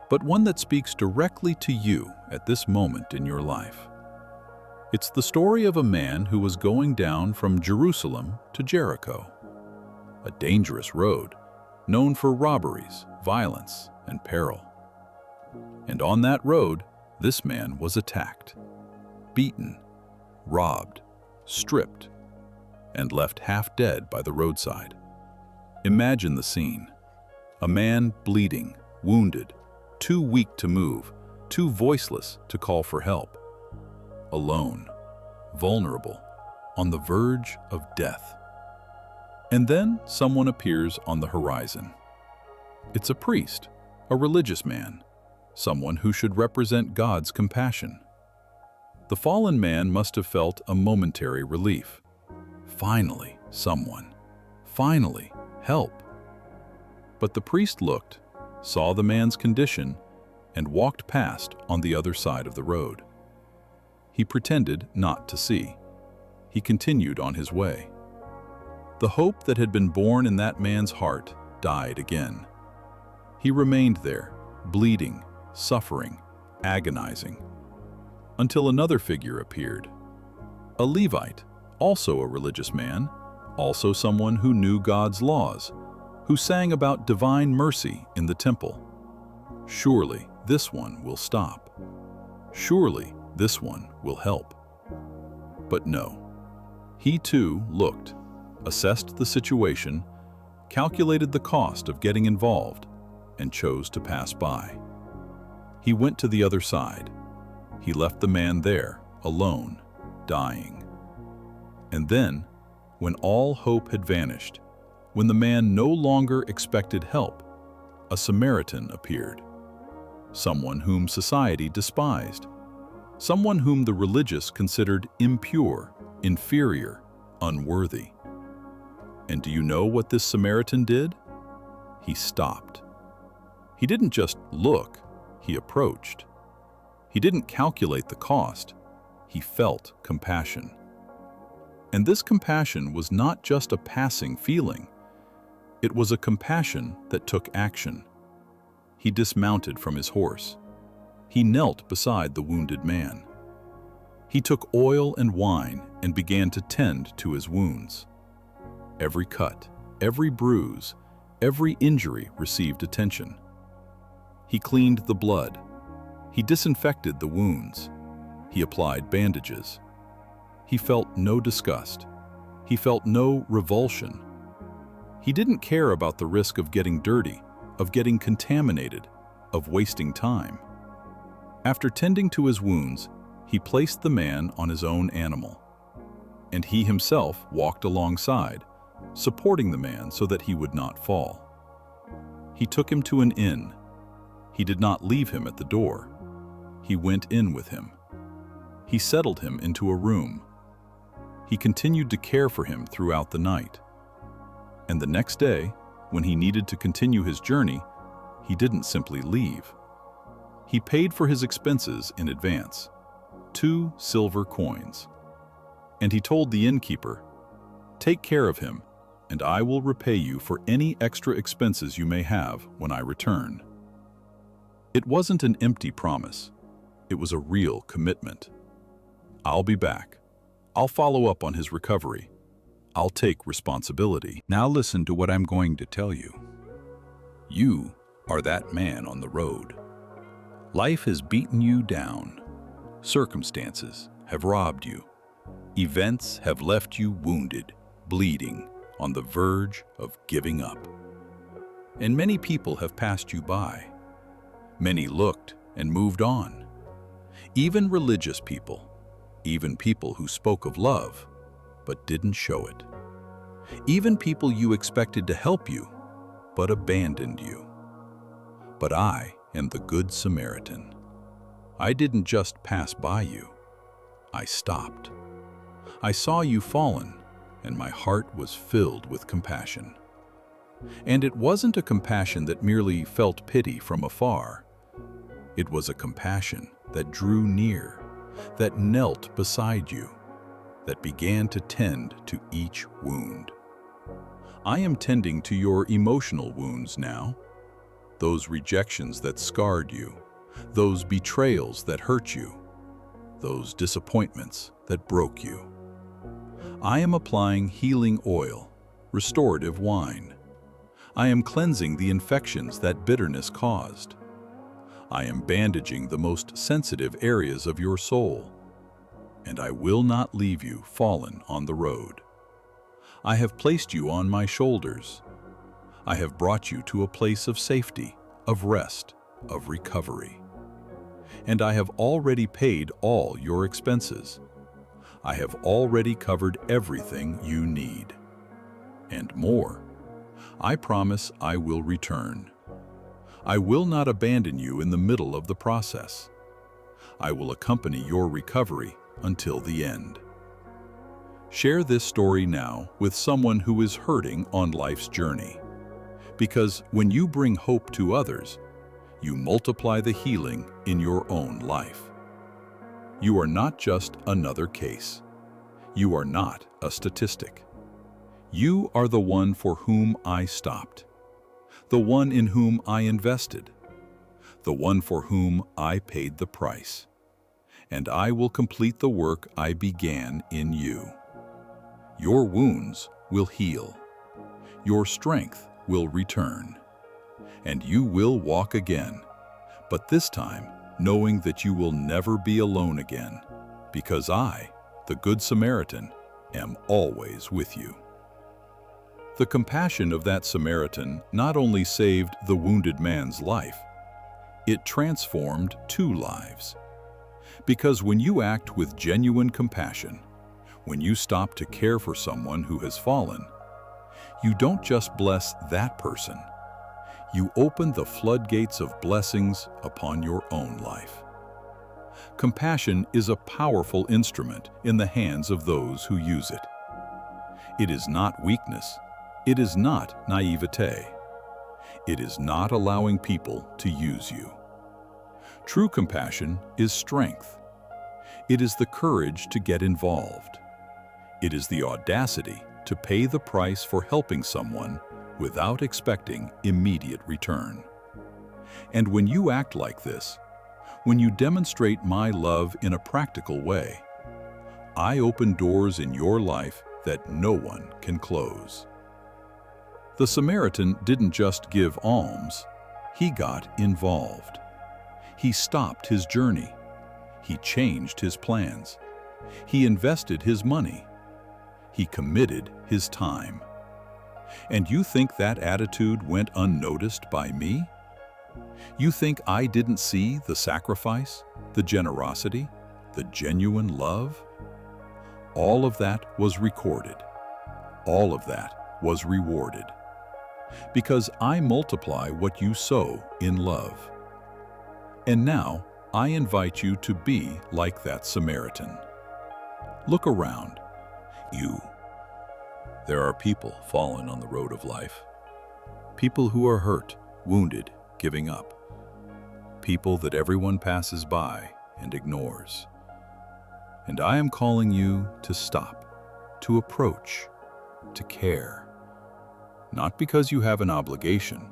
but one that speaks directly to you at this moment in your life. It's the story of a man who was going down from Jerusalem to Jericho, a dangerous road known for robberies, violence, and peril. And on that road, this man was attacked, beaten, robbed, stripped, and left half dead by the roadside. Imagine the scene. A man bleeding, wounded, too weak to move, too voiceless to call for help. Alone, vulnerable, on the verge of death. And then someone appears on the horizon. It's a priest, a religious man, someone who should represent God's compassion. The fallen man must have felt a momentary relief. Finally, someone. Finally, help. But the priest looked, saw the man's condition, and walked past on the other side of the road. He pretended not to see. He continued on his way. The hope that had been born in that man's heart died again. He remained there, bleeding, suffering, agonizing, until another figure appeared. A Levite, also a religious man, also someone who knew God's laws, who sang about divine mercy in the temple. Surely this one will stop. Surely this one will help. But no. He too looked, assessed the situation, calculated the cost of getting involved, and chose to pass by. He went to the other side. He left the man there, alone, dying. And then, when all hope had vanished, when the man no longer expected help, a Samaritan appeared. Someone whom society despised. Someone whom the religious considered impure, inferior, unworthy. And do you know what this Samaritan did? He stopped. He didn't just look, he approached. He didn't calculate the cost, he felt compassion. And this compassion was not just a passing feeling. It was a compassion that took action. He dismounted from his horse. He knelt beside the wounded man. He took oil and wine and began to tend to his wounds. Every cut, every bruise, every injury received attention. He cleaned the blood. He disinfected the wounds. He applied bandages. He felt no disgust. He felt no revulsion. He didn't care about the risk of getting dirty, of getting contaminated, of wasting time. After tending to his wounds, he placed the man on his own animal. And he himself walked alongside, supporting the man so that he would not fall. He took him to an inn. He did not leave him at the door. He went in with him. He settled him into a room. He continued to care for him throughout the night. And the next day, when he needed to continue his journey, he didn't simply leave. He paid for his expenses in advance, 2 silver coins. And he told the innkeeper, "Take care of him, and I will repay you for any extra expenses you may have when I return." It wasn't an empty promise. It was a real commitment. I'll be back. I'll follow up on his recovery. I'll take responsibility. Now listen to what I'm going to tell you. You are that man on the road. Life has beaten you down. Circumstances have robbed you. Events have left you wounded, bleeding, on the verge of giving up. And many people have passed you by. Many looked and moved on. Even religious people, even people who spoke of love, but didn't show it. Even people you expected to help you, but abandoned you. But I am the Good Samaritan. I didn't just pass by you. I stopped. I saw you fallen, and my heart was filled with compassion. And it wasn't a compassion that merely felt pity from afar. It was a compassion that drew near, that knelt beside you, that began to tend to each wound. I am tending to your emotional wounds now, those rejections that scarred you, those betrayals that hurt you, those disappointments that broke you. I am applying healing oil, restorative wine. I am cleansing the infections that bitterness caused. I am bandaging the most sensitive areas of your soul, and I will not leave you fallen on the road. I have placed you on my shoulders. I have brought you to a place of safety, of rest, of recovery. And I have already paid all your expenses. I have already covered everything you need. And more. I promise I will return. I will not abandon you in the middle of the process. I will accompany your recovery until the end. Share this story now with someone who is hurting on life's journey. Because when you bring hope to others, you multiply the healing in your own life. You are not just another case. You are not a statistic. You are the one for whom I stopped, the one in whom I invested, the one for whom I paid the price. And I will complete the work I began in you. Your wounds will heal. Your strength will return. And you will walk again, but this time knowing that you will never be alone again, because I, the Good Samaritan, am always with you. The compassion of that Samaritan not only saved the wounded man's life, it transformed 2 lives. Because when you act with genuine compassion, when you stop to care for someone who has fallen, you don't just bless that person, you open the floodgates of blessings upon your own life. Compassion is a powerful instrument in the hands of those who use it. It is not weakness. It is not naivete. It is not allowing people to use you. True compassion is strength. It is the courage to get involved. It is the audacity to pay the price for helping someone without expecting immediate return. And when you act like this, when you demonstrate my love in a practical way, I open doors in your life that no one can close. The Samaritan didn't just give alms, he got involved. He stopped his journey. He changed his plans. He invested his money. He committed his time. And you think that attitude went unnoticed by me? You think I didn't see the sacrifice, the generosity, the genuine love? All of that was recorded. All of that was rewarded. Because I multiply what you sow in love. And now, I invite you to be like that Samaritan. Look around. There are people fallen on the road of life. People who are hurt, wounded, giving up. People that everyone passes by and ignores. And I am calling you to stop, to approach, to care. Not because you have an obligation,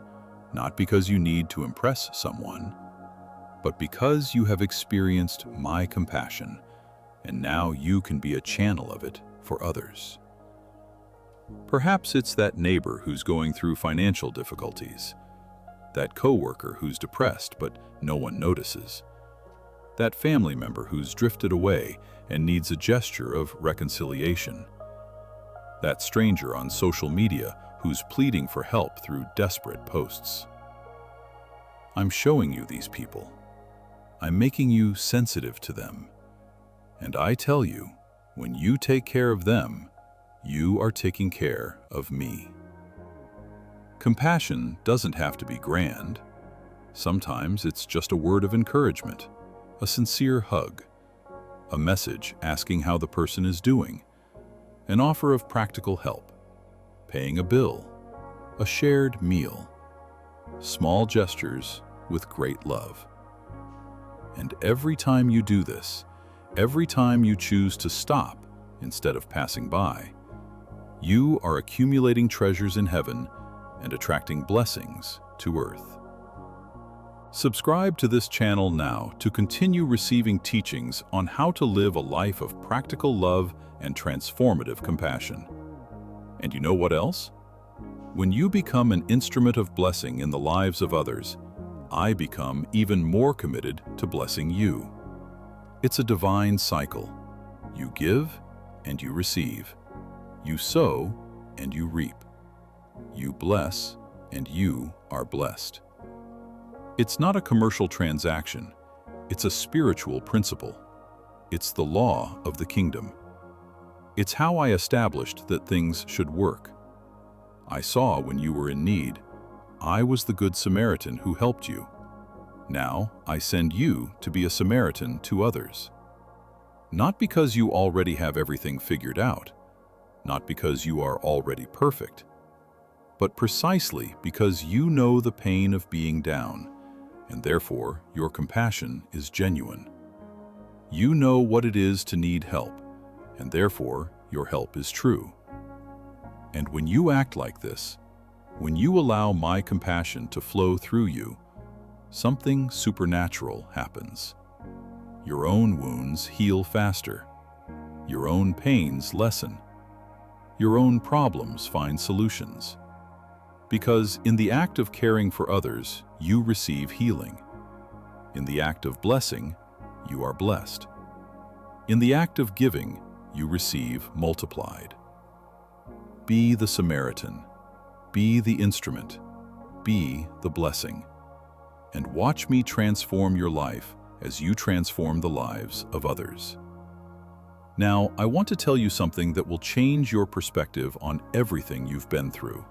not because you need to impress someone, but because you have experienced my compassion, and now you can be a channel of it for others. Perhaps it's that neighbor who's going through financial difficulties, that coworker who's depressed but no one notices, that family member who's drifted away and needs a gesture of reconciliation, that stranger on social media who's pleading for help through desperate posts. I'm showing you these people. I'm making you sensitive to them. And I tell you, when you take care of them, you are taking care of me. Compassion doesn't have to be grand. Sometimes it's just a word of encouragement, a sincere hug, a message asking how the person is doing, an offer of practical help, paying a bill, a shared meal, small gestures with great love. And every time you do this, every time you choose to stop instead of passing by, you are accumulating treasures in heaven and attracting blessings to earth. Subscribe to this channel now to continue receiving teachings on how to live a life of practical love and transformative compassion. And you know what else? When you become an instrument of blessing in the lives of others, I become even more committed to blessing you. It's a divine cycle. You give and you receive. You sow and you reap. You bless and you are blessed. It's not a commercial transaction. It's a spiritual principle. It's the law of the kingdom. It's how I established that things should work. I saw when you were in need. I was the good Samaritan who helped you. Now I send you to be a Samaritan to others. Not because you already have everything figured out, not because you are already perfect, but precisely because you know the pain of being down, and therefore your compassion is genuine. You know what it is to need help, and therefore your help is true. And when you act like this, when you allow my compassion to flow through you, something supernatural happens. Your own wounds heal faster. Your own pains lessen. Your own problems find solutions. Because in the act of caring for others, you receive healing. In the act of blessing, you are blessed. In the act of giving, you receive multiplied. Be the Samaritan. Be the instrument. Be the blessing. And watch me transform your life as you transform the lives of others. Now, I want to tell you something that will change your perspective on everything you've been through.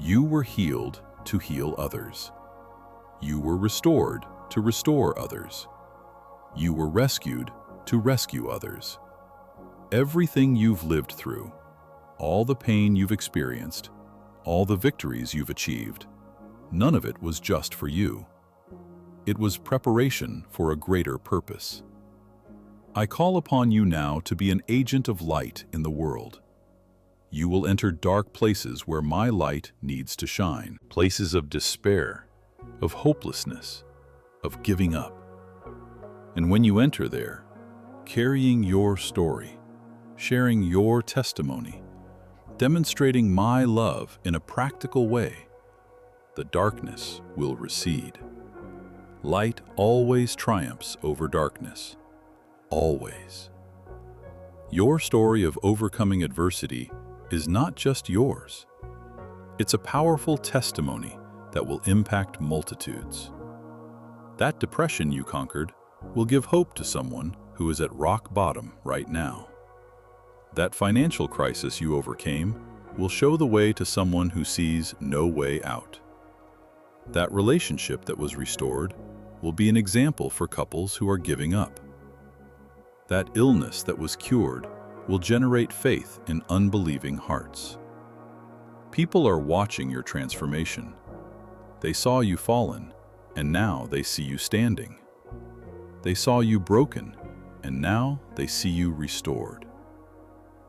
You were healed to heal others. You were restored to restore others. You were rescued to rescue others. Everything you've lived through, all the pain you've experienced, all the victories you've achieved, none of it was just for you. It was preparation for a greater purpose. I call upon you now to be an agent of light in the world. You will enter dark places where my light needs to shine, places of despair, of hopelessness, of giving up. And when you enter there, carrying your story, sharing your testimony, demonstrating my love in a practical way, the darkness will recede. Light always triumphs over darkness. Always. Your story of overcoming adversity is not just yours. It's a powerful testimony that will impact multitudes. That depression you conquered will give hope to someone who is at rock bottom right now. That financial crisis you overcame will show the way to someone who sees no way out. That relationship that was restored will be an example for couples who are giving up. That illness that was cured will generate faith in unbelieving hearts. People are watching your transformation. They saw you fallen, and now they see you standing. They saw you broken, and now they see you restored.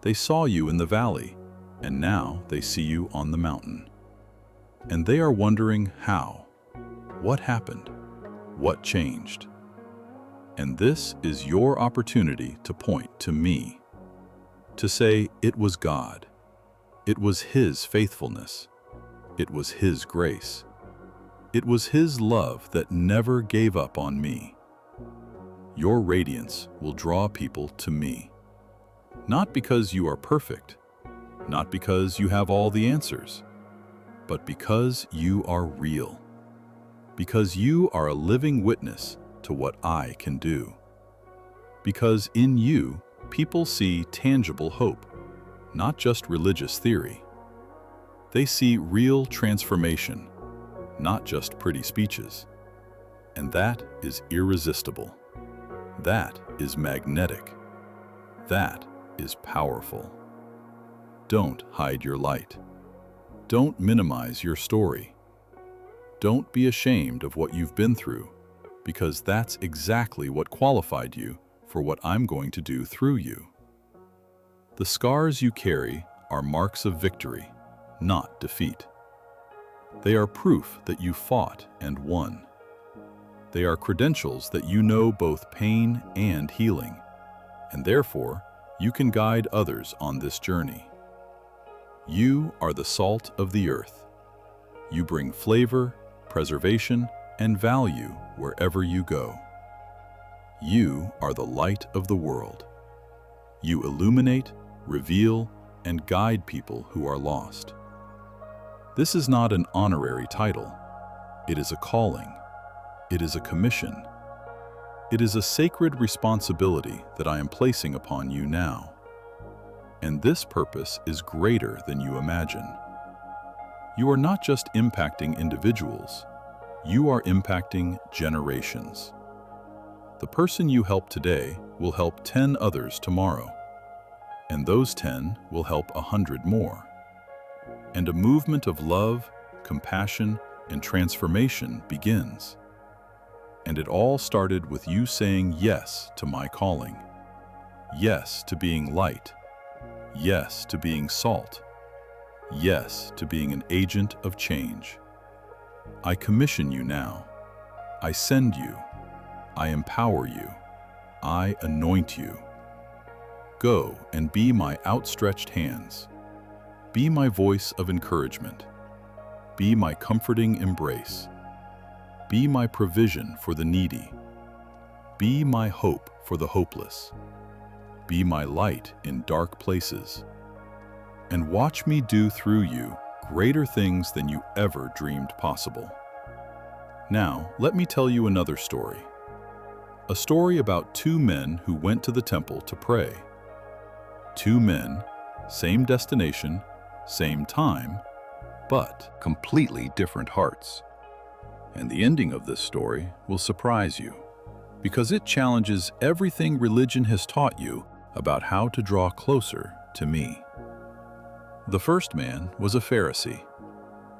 They saw you in the valley, and now they see you on the mountain. And they are wondering how. What happened? What changed? And this is your opportunity to point to me, to say it was God. It was His faithfulness. It was His grace. It was His love that never gave up on me. Your radiance will draw people to me. Not because you are perfect, not because you have all the answers, but because you are real. Because you are a living witness to what I can do. Because in you, people see tangible hope, not just religious theory. They see real transformation, not just pretty speeches. And that is irresistible. That is magnetic. That is powerful. Don't hide your light. Don't minimize your story. Don't be ashamed of what you've been through, because that's exactly what qualified you for what I'm going to do through you. The scars you carry are marks of victory, not defeat. They are proof that you fought and won. They are credentials that you know both pain and healing, and therefore you can guide others on this journey. You are the salt of the earth. You bring flavor, preservation, and value wherever you go. You are the light of the world. You illuminate, reveal, and guide people who are lost. This is not an honorary title. It is a calling. It is a commission. It is a sacred responsibility that I am placing upon you now. And this purpose is greater than you imagine. You are not just impacting individuals, you are impacting generations. The person you help today will help 10 others tomorrow, and those 10 will help 100 more. And a movement of love, compassion, and transformation begins. And it all started with you saying yes to my calling. Yes to being light. Yes to being salt. Yes to being an agent of change. I commission you now. I send you. I empower you. I anoint you. Go and be my outstretched hands. Be my voice of encouragement. Be my comforting embrace. Be my provision for the needy. Be my hope for the hopeless. Be my light in dark places. And watch me do through you greater things than you ever dreamed possible. Now, let me tell you another story. A story about two men who went to the temple to pray. Two men, same destination, same time, but completely different hearts. And the ending of this story will surprise you, because it challenges everything religion has taught you about how to draw closer to me. The first man was a Pharisee,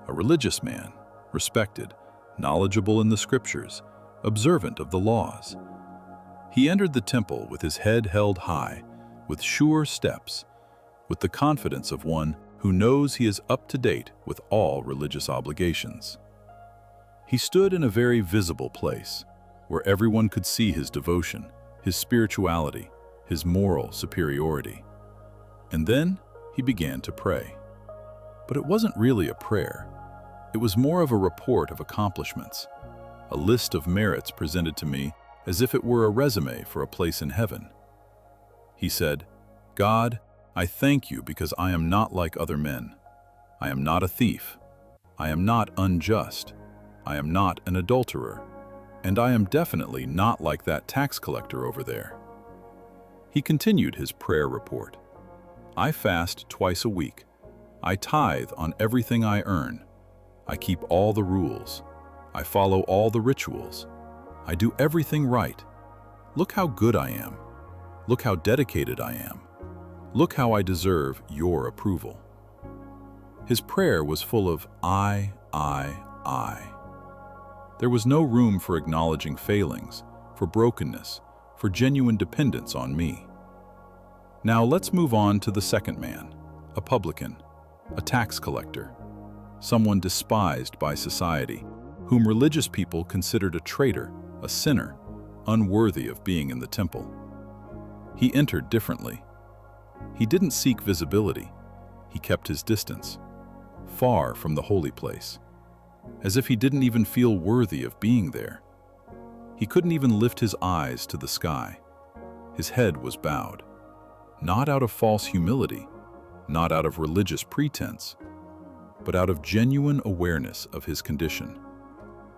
a religious man, respected, knowledgeable in the scriptures, observant of the laws. He entered the temple with his head held high, with sure steps, with the confidence of one who knows he is up to date with all religious obligations. He stood in a very visible place, where everyone could see his devotion, his spirituality, his moral superiority. And then he began to pray. But it wasn't really a prayer. It was more of a report of accomplishments, a list of merits presented to me as if it were a resume for a place in heaven. He said, "God, I thank you because I am not like other men. I am not a thief. I am not unjust. I am not an adulterer. And I am definitely not like that tax collector over there." He continued his prayer report. "I fast twice a week. I tithe on everything I earn. I keep all the rules. I follow all the rituals. I do everything right. Look how good I am. Look how dedicated I am. Look how I deserve your approval." His prayer was full of I. There was no room for acknowledging failings, for brokenness, for genuine dependence on me. Now let's move on to the second man, a publican, a tax collector, someone despised by society, whom religious people considered a traitor, a sinner, unworthy of being in the temple. He entered differently. He didn't seek visibility. He kept his distance, far from the holy place, as if he didn't even feel worthy of being there. He couldn't even lift his eyes to the sky. His head was bowed, not out of false humility, not out of religious pretense, but out of genuine awareness of his condition.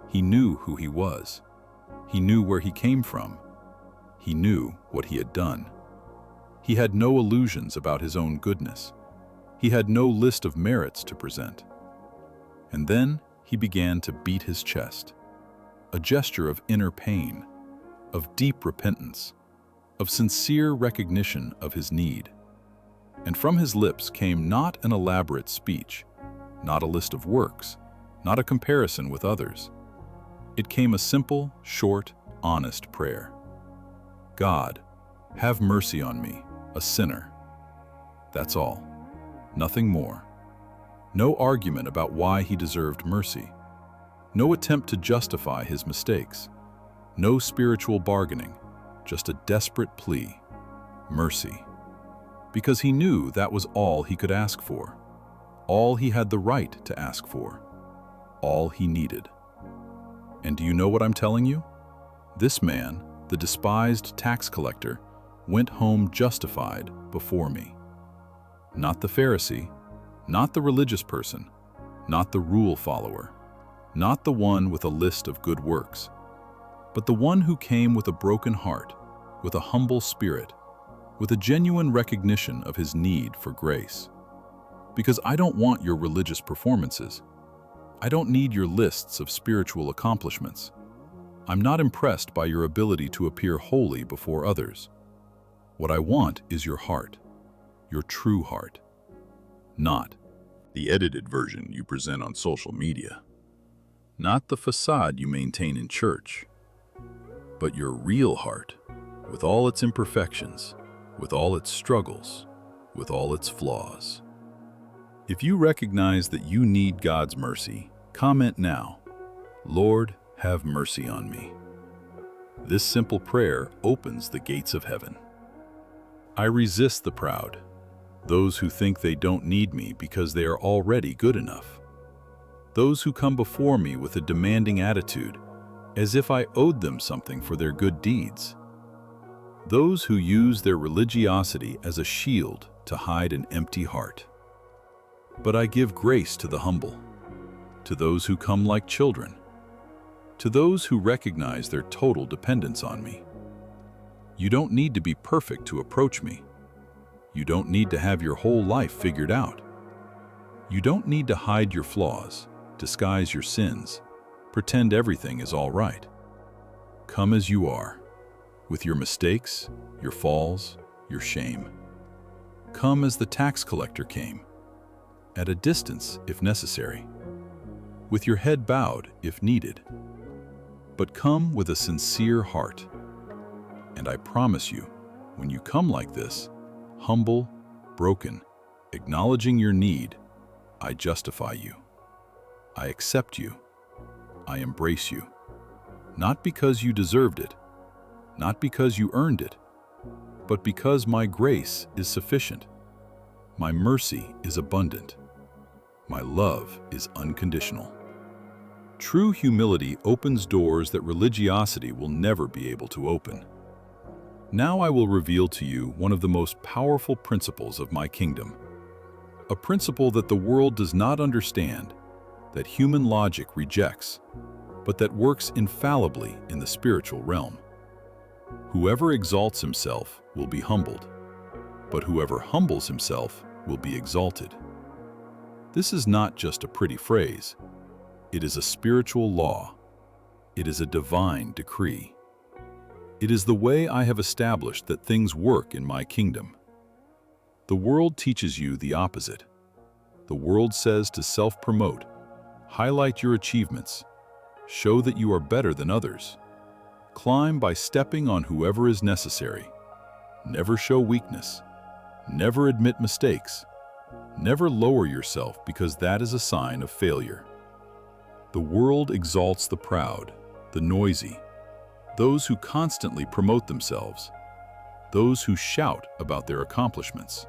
He knew who he was. He knew where he came from. He knew what he had done. He had no illusions about his own goodness. He had no list of merits to present. And then he began to beat his chest, a gesture of inner pain, of deep repentance, of sincere recognition of his need. And from his lips came not an elaborate speech, not a list of works, not a comparison with others. It came a simple, short, honest prayer. God, have mercy on me, a sinner. That's all. Nothing more. No argument about why he deserved mercy. No attempt to justify his mistakes. No spiritual bargaining, just a desperate plea. Mercy. Because he knew that was all he could ask for. All he had the right to ask for. All he needed. And do you know what I'm telling you? This man, the despised tax collector, went home justified before me. Not the Pharisee, not the religious person, not the rule follower, not the one with a list of good works, but the one who came with a broken heart, with a humble spirit, with a genuine recognition of his need for grace. Because I don't want your religious performances. I don't need your lists of spiritual accomplishments. I'm not impressed by your ability to appear holy before others. What I want is your heart, your true heart, not the edited version you present on social media, not the facade you maintain in church, but your real heart, with all its imperfections, with all its struggles, with all its flaws. If you recognize that you need God's mercy, comment now, Lord, have mercy on me. This simple prayer opens the gates of heaven. I resist the proud, those who think they don't need me because they are already good enough. Those who come before me with a demanding attitude, as if I owed them something for their good deeds. Those who use their religiosity as a shield to hide an empty heart. But I give grace to the humble, to those who come like children, to those who recognize their total dependence on me. You don't need to be perfect to approach me. You don't need to have your whole life figured out. You don't need to hide your flaws, disguise your sins, pretend everything is all right. Come as you are, with your mistakes, your falls, your shame. Come as the tax collector came, at a distance if necessary, with your head bowed if needed. But come with a sincere heart. And I promise you, when you come like this, humble, broken, acknowledging your need, I justify you. I accept you. I embrace you. Not because you deserved it, not because you earned it, but because my grace is sufficient. My mercy is abundant. My love is unconditional. True humility opens doors that religiosity will never be able to open. Now I will reveal to you one of the most powerful principles of my kingdom, a principle that the world does not understand, that human logic rejects, but that works infallibly in the spiritual realm. Whoever exalts himself will be humbled, but whoever humbles himself will be exalted. This is not just a pretty phrase. It is a spiritual law. It is a divine decree. It is the way I have established that things work in my kingdom. The world teaches you the opposite. The world says to self-promote, highlight your achievements, show that you are better than others, climb by stepping on whoever is necessary, never show weakness, never admit mistakes, never lower yourself because that is a sign of failure. The world exalts the proud, the noisy, those who constantly promote themselves, those who shout about their accomplishments.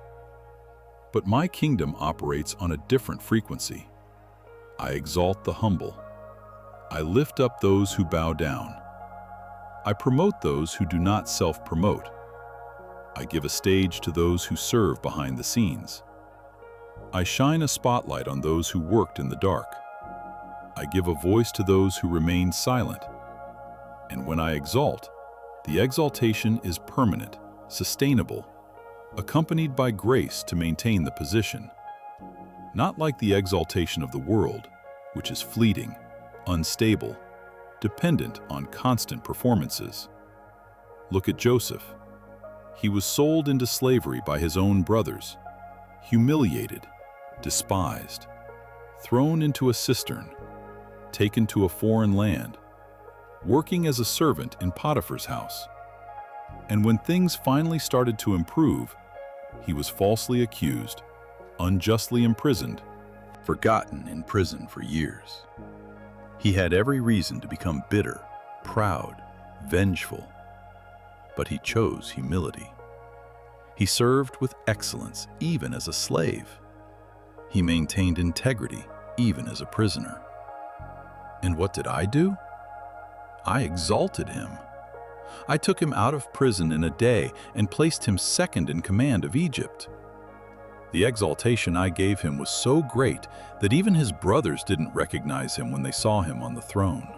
But my kingdom operates on a different frequency. I exalt the humble. I lift up those who bow down. I promote those who do not self-promote. I give a stage to those who serve behind the scenes. I shine a spotlight on those who worked in the dark. I give a voice to those who remained silent. And when I exalt, the exaltation is permanent, sustainable, accompanied by grace to maintain the position. Not like the exaltation of the world, which is fleeting, unstable, dependent on constant performances. Look at Joseph. He was sold into slavery by his own brothers, humiliated, despised, thrown into a cistern, taken to a foreign land, working as a servant in Potiphar's house. And when things finally started to improve, he was falsely accused, unjustly imprisoned, forgotten in prison for years. He had every reason to become bitter, proud, vengeful, but he chose humility. He served with excellence even as a slave. He maintained integrity even as a prisoner. And what did I do? I exalted him. I took him out of prison in a day and placed him second in command of Egypt. The exaltation I gave him was so great that even his brothers didn't recognize him when they saw him on the throne.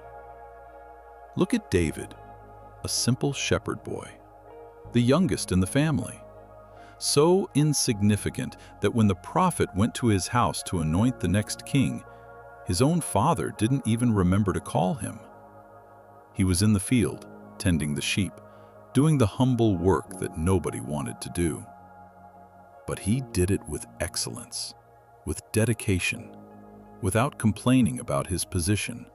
Look at David, a simple shepherd boy, the youngest in the family, so insignificant that when the prophet went to his house to anoint the next king, his own father didn't even remember to call him. He was in the field, tending the sheep, doing the humble work that nobody wanted to do. But he did it with excellence, with dedication, without complaining about his position.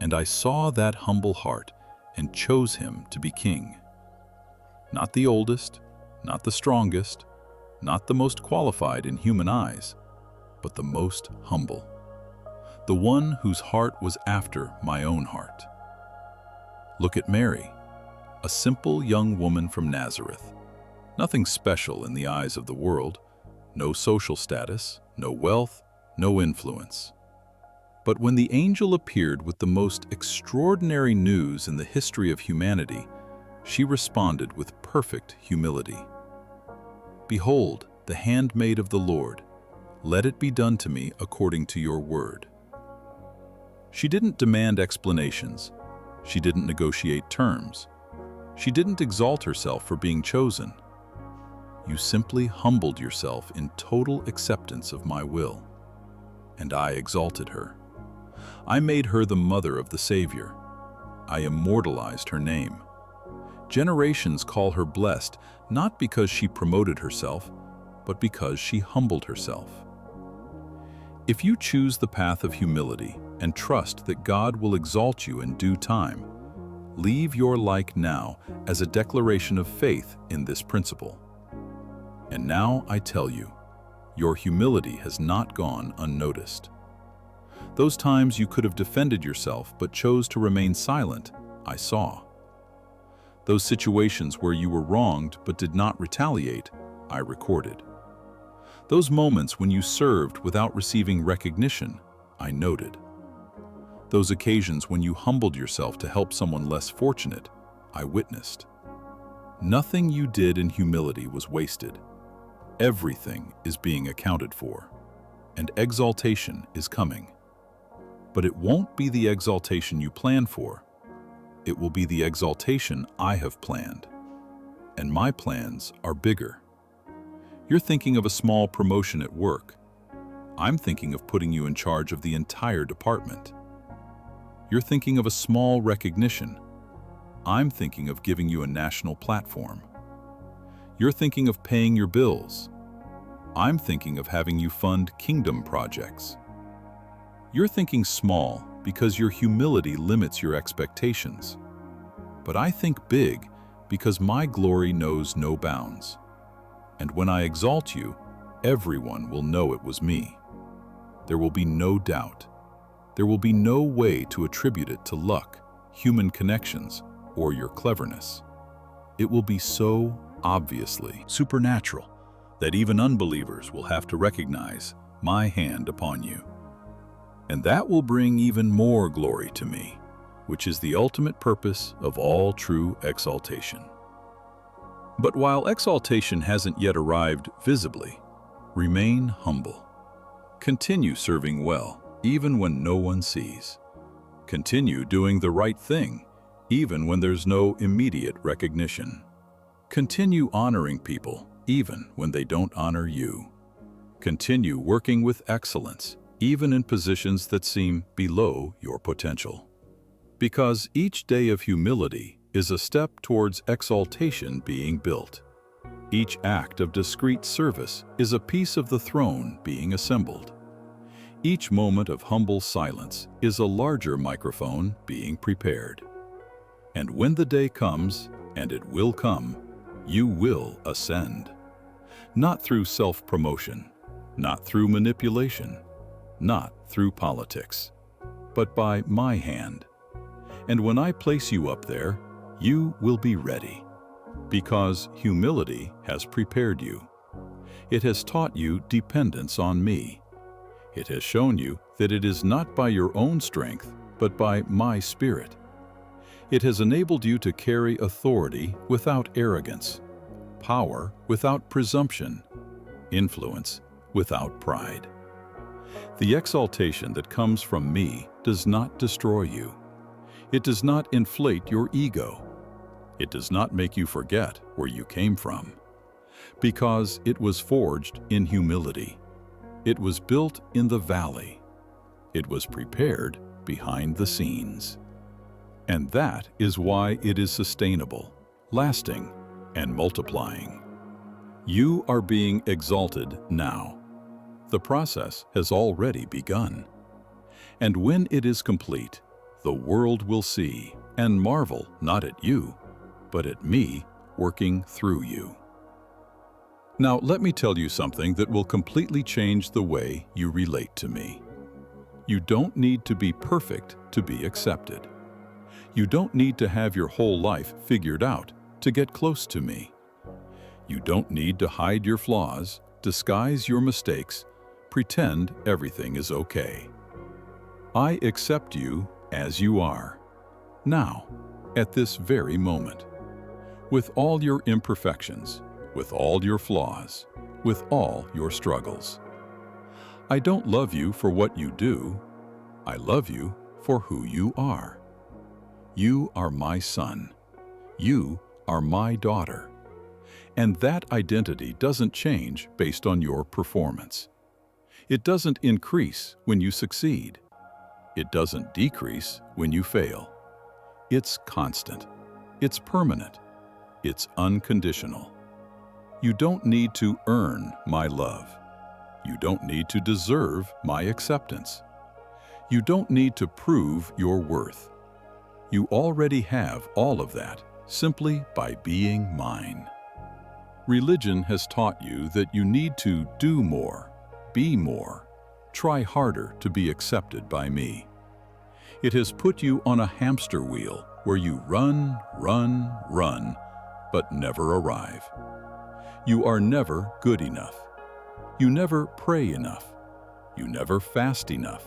And I saw that humble heart and chose him to be king. Not the oldest, not the strongest, not the most qualified in human eyes, but the most humble, the one whose heart was after my own heart. Look at Mary, a simple young woman from Nazareth. Nothing special in the eyes of the world, no social status, no wealth, no influence. But when the angel appeared with the most extraordinary news in the history of humanity, she responded with perfect humility. Behold, the handmaid of the Lord, let it be done to me according to your word. She didn't demand explanations. She didn't negotiate terms. She didn't exalt herself for being chosen. You simply humbled yourself in total acceptance of my will, and I exalted her. I made her the mother of the Savior. I immortalized her name. Generations call her blessed, not because she promoted herself, but because she humbled herself. If you choose the path of humility and trust that God will exalt you in due time, leave your like now as a declaration of faith in this principle. And now I tell you, your humility has not gone unnoticed. Those times you could have defended yourself but chose to remain silent, I saw. Those situations where you were wronged but did not retaliate, I recorded. Those moments when you served without receiving recognition, I noted. Those occasions when you humbled yourself to help someone less fortunate, I witnessed. Nothing you did in humility was wasted. Everything is being accounted for, and exaltation is coming. But it won't be the exaltation you plan for. It will be the exaltation I have planned. And my plans are bigger. You're thinking of a small promotion at work. I'm thinking of putting you in charge of the entire department. You're thinking of a small recognition. I'm thinking of giving you a national platform. You're thinking of paying your bills. I'm thinking of having you fund kingdom projects. You're thinking small because your humility limits your expectations. But I think big because my glory knows no bounds. And when I exalt you, everyone will know it was me. There will be no doubt. There will be no way to attribute it to luck, human connections, or your cleverness. It will be so obviously supernatural that even unbelievers will have to recognize my hand upon you. And that will bring even more glory to me, which is the ultimate purpose of all true exaltation. But while exaltation hasn't yet arrived visibly, remain humble. Continue serving well, even when no one sees. Continue doing the right thing, even when there's no immediate recognition. Continue honoring people, even when they don't honor you. Continue working with excellence, even in positions that seem below your potential. Because each day of humility is a step towards exaltation being built. Each act of discreet service is a piece of the throne being assembled. Each moment of humble silence is a larger microphone being prepared. And when the day comes, and it will come, you will ascend. Not through self-promotion, not through manipulation, not through politics, but by my hand. And when I place you up there, you will be ready, because humility has prepared you. It has taught you dependence on me. It has shown you that it is not by your own strength, but by my Spirit. It has enabled you to carry authority without arrogance, power without presumption, influence without pride. The exaltation that comes from me does not destroy you. It does not inflate your ego. It does not make you forget where you came from, because it was forged in humility. It was built in the valley. It was prepared behind the scenes. And that is why it is sustainable, lasting, and multiplying. You are being exalted now. The process has already begun. And when it is complete, the world will see and marvel not at you, but at me working through you. Now, let me tell you something that will completely change the way you relate to me. You don't need to be perfect to be accepted. You don't need to have your whole life figured out to get close to me. You don't need to hide your flaws, disguise your mistakes, pretend everything is okay. I accept you as you are, now, at this very moment, with all your imperfections, with all your flaws, with all your struggles. I don't love you for what you do. I love you for who you are. You are my son. You are my daughter. And that identity doesn't change based on your performance. It doesn't increase when you succeed. It doesn't decrease when you fail. It's constant. It's permanent. It's unconditional. You don't need to earn my love. You don't need to deserve my acceptance. You don't need to prove your worth. You already have all of that simply by being mine. Religion has taught you that you need to do more, be more, try harder to be accepted by me. It has put you on a hamster wheel where you run, run, run, but never arrive. You are never good enough. You never pray enough. You never fast enough.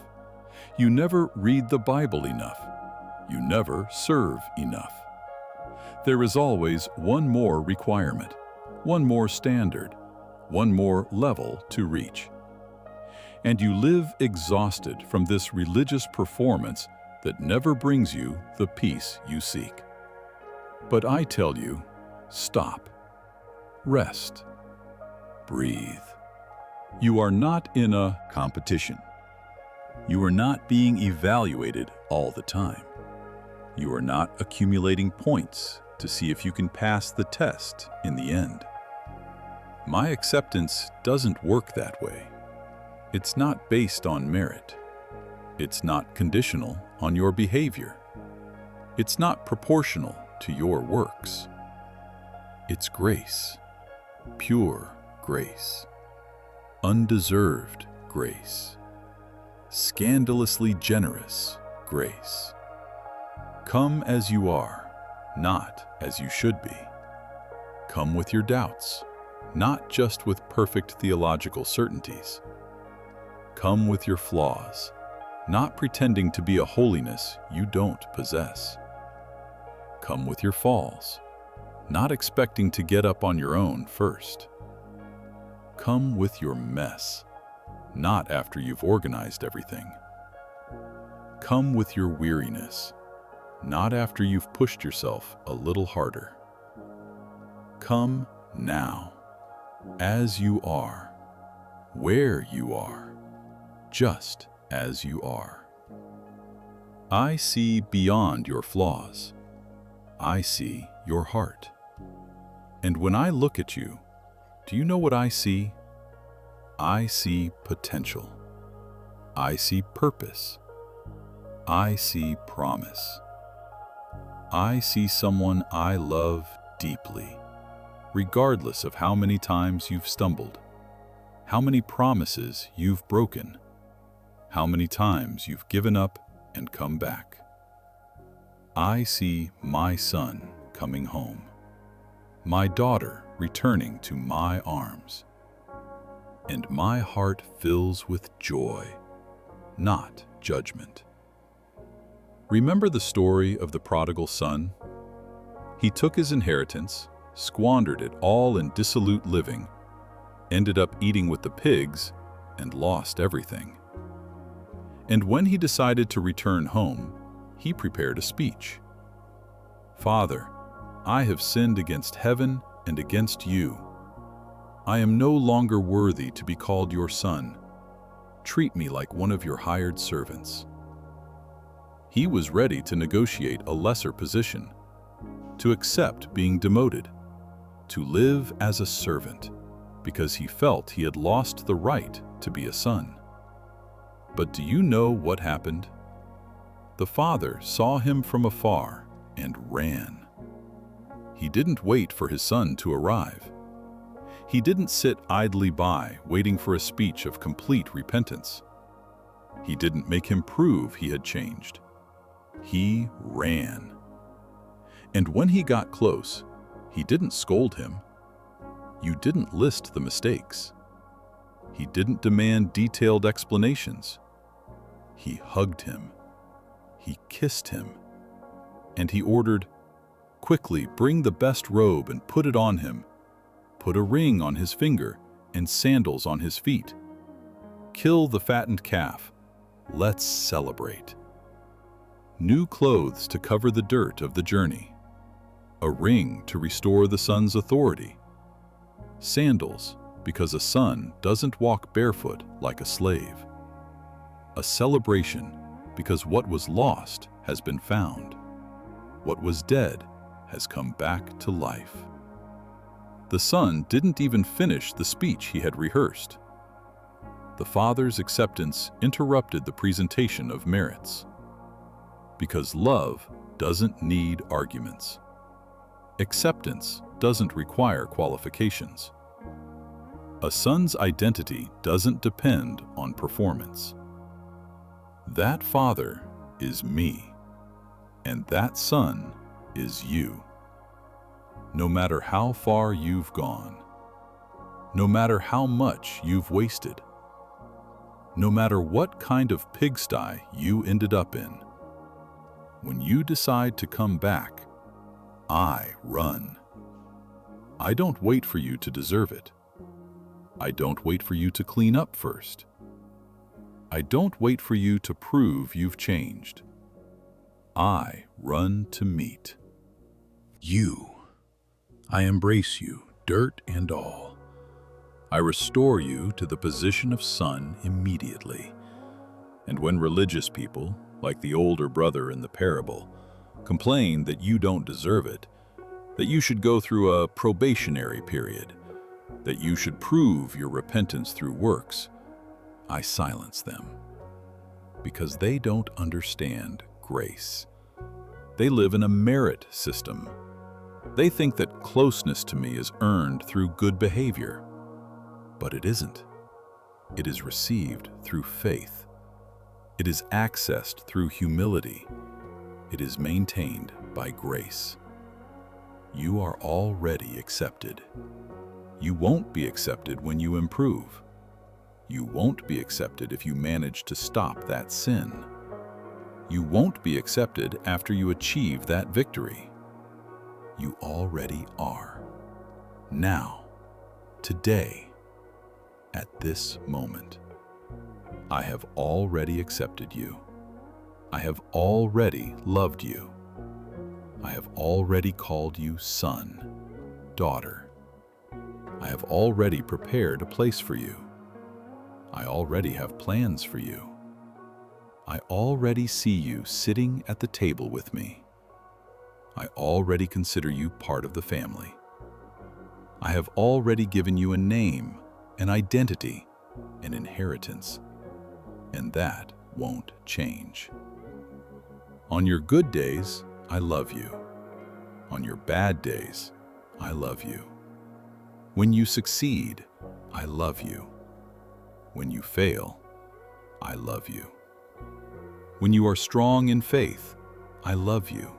You never read the Bible enough. You never serve enough. There is always one more requirement, one more standard, one more level to reach. And you live exhausted from this religious performance that never brings you the peace you seek. But I tell you, stop. Rest. Breathe. You are not in a competition. You are not being evaluated all the time. You are not accumulating points to see if you can pass the test in the end. My acceptance doesn't work that way. It's not based on merit. It's not conditional on your behavior. It's not proportional to your works. It's grace, pure grace, undeserved grace, scandalously generous grace. Come as you are, not as you should be. Come with your doubts, not just with perfect theological certainties. Come with your flaws, not pretending to be a holiness you don't possess. Come with your falls, not expecting to get up on your own first. Come with your mess, not after you've organized everything. Come with your weariness, not after you've pushed yourself a little harder. Come now, as you are, where you are, just as you are. I see beyond your flaws. I see your heart. And when I look at you, do you know what I see? I see potential. I see purpose. I see promise. I see someone I love deeply, regardless of how many times you've stumbled, how many promises you've broken, how many times you've given up and come back. I see my son coming home, my daughter returning to my arms, and my heart fills with joy, not judgment. Remember the story of the prodigal son? He took his inheritance, squandered it all in dissolute living, ended up eating with the pigs, and lost everything. And when he decided to return home, he prepared a speech. "Father, I have sinned against heaven and against you. I am no longer worthy to be called your son. Treat me like one of your hired servants." He was ready to negotiate a lesser position, to accept being demoted, to live as a servant, because he felt he had lost the right to be a son. But do you know what happened? The father saw him from afar and ran. He didn't wait for his son to arrive. He didn't sit idly by, waiting for a speech of complete repentance. He didn't make him prove he had changed. He ran. And when he got close, he didn't scold him. You didn't list the mistakes. He didn't demand detailed explanations. He hugged him. He kissed him. And he ordered, "Quickly bring the best robe and put it on him. Put a ring on his finger and sandals on his feet. Kill the fattened calf. Let's celebrate." New clothes to cover the dirt of the journey. A ring to restore the son's authority. Sandals, because a son doesn't walk barefoot like a slave. A celebration, because what was lost has been found. What was dead has come back to life. The son didn't even finish the speech he had rehearsed. The father's acceptance interrupted the presentation of merits. Because love doesn't need arguments. Acceptance doesn't require qualifications. A son's identity doesn't depend on performance. That father is me, and that son is you. No matter how far you've gone, no matter how much you've wasted, no matter what kind of pigsty you ended up in, when you decide to come back, I run. I don't wait for you to deserve it. I don't wait for you to clean up first. I don't wait for you to prove you've changed. I run to meet you. I embrace you, dirt and all. I restore you to the position of son immediately. And when religious people, like the older brother in the parable, complain that you don't deserve it, that you should go through a probationary period, that you should prove your repentance through works, I silence them. Because they don't understand grace. They live in a merit system. They think that closeness to me is earned through good behavior. But it isn't. It is received through faith. It is accessed through humility. It is maintained by grace. You are already accepted. You won't be accepted when you improve. You won't be accepted if you manage to stop that sin. You won't be accepted after you achieve that victory. You already are. Now, today, at this moment, I have already accepted you. I have already loved you. I have already called you son, daughter. I have already prepared a place for you. I already have plans for you. I already see you sitting at the table with me. I already consider you part of the family. I have already given you a name, an identity, an inheritance, and that won't change. On your good days, I love you. On your bad days, I love you. When you succeed, I love you. When you fail, I love you. When you are strong in faith, I love you.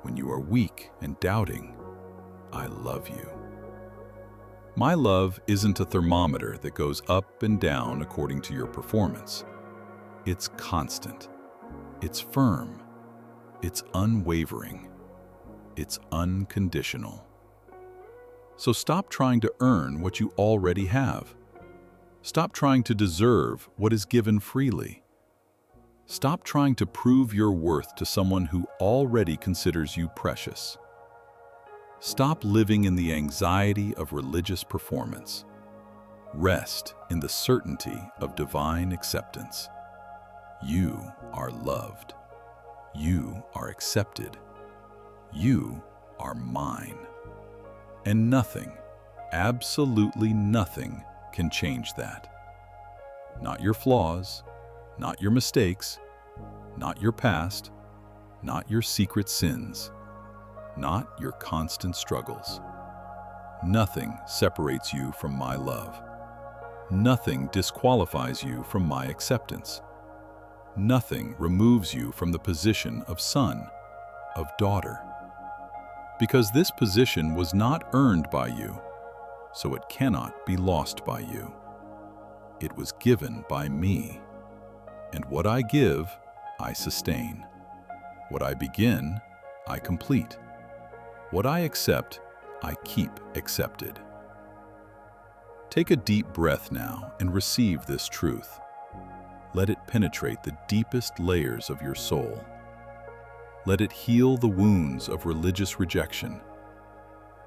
When you are weak and doubting, I love you. My love isn't a thermometer that goes up and down according to your performance. It's constant. It's firm. It's unwavering. It's unconditional. So stop trying to earn what you already have. Stop trying to deserve what is given freely. Stop trying to prove your worth to someone who already considers you precious. Stop living in the anxiety of religious performance. Rest in the certainty of divine acceptance. You are loved. You are accepted. You are mine. And nothing, absolutely nothing, can change that. Not your flaws, not your mistakes, not your past, not your secret sins, not your constant struggles. Nothing separates you from my love. Nothing disqualifies you from my acceptance. Nothing removes you from the position of son, of daughter. Because this position was not earned by you, so it cannot be lost by you. It was given by me. And what I give, I sustain. What I begin, I complete. What I accept, I keep accepted. Take a deep breath now and receive this truth. Let it penetrate the deepest layers of your soul. Let it heal the wounds of religious rejection.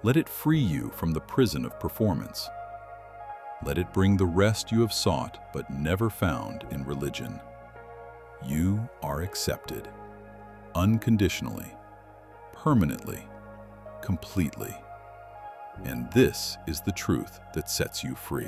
Let it free you from the prison of performance. Let it bring the rest you have sought but never found in religion. You are accepted, unconditionally, permanently, completely. And this is the truth that sets you free.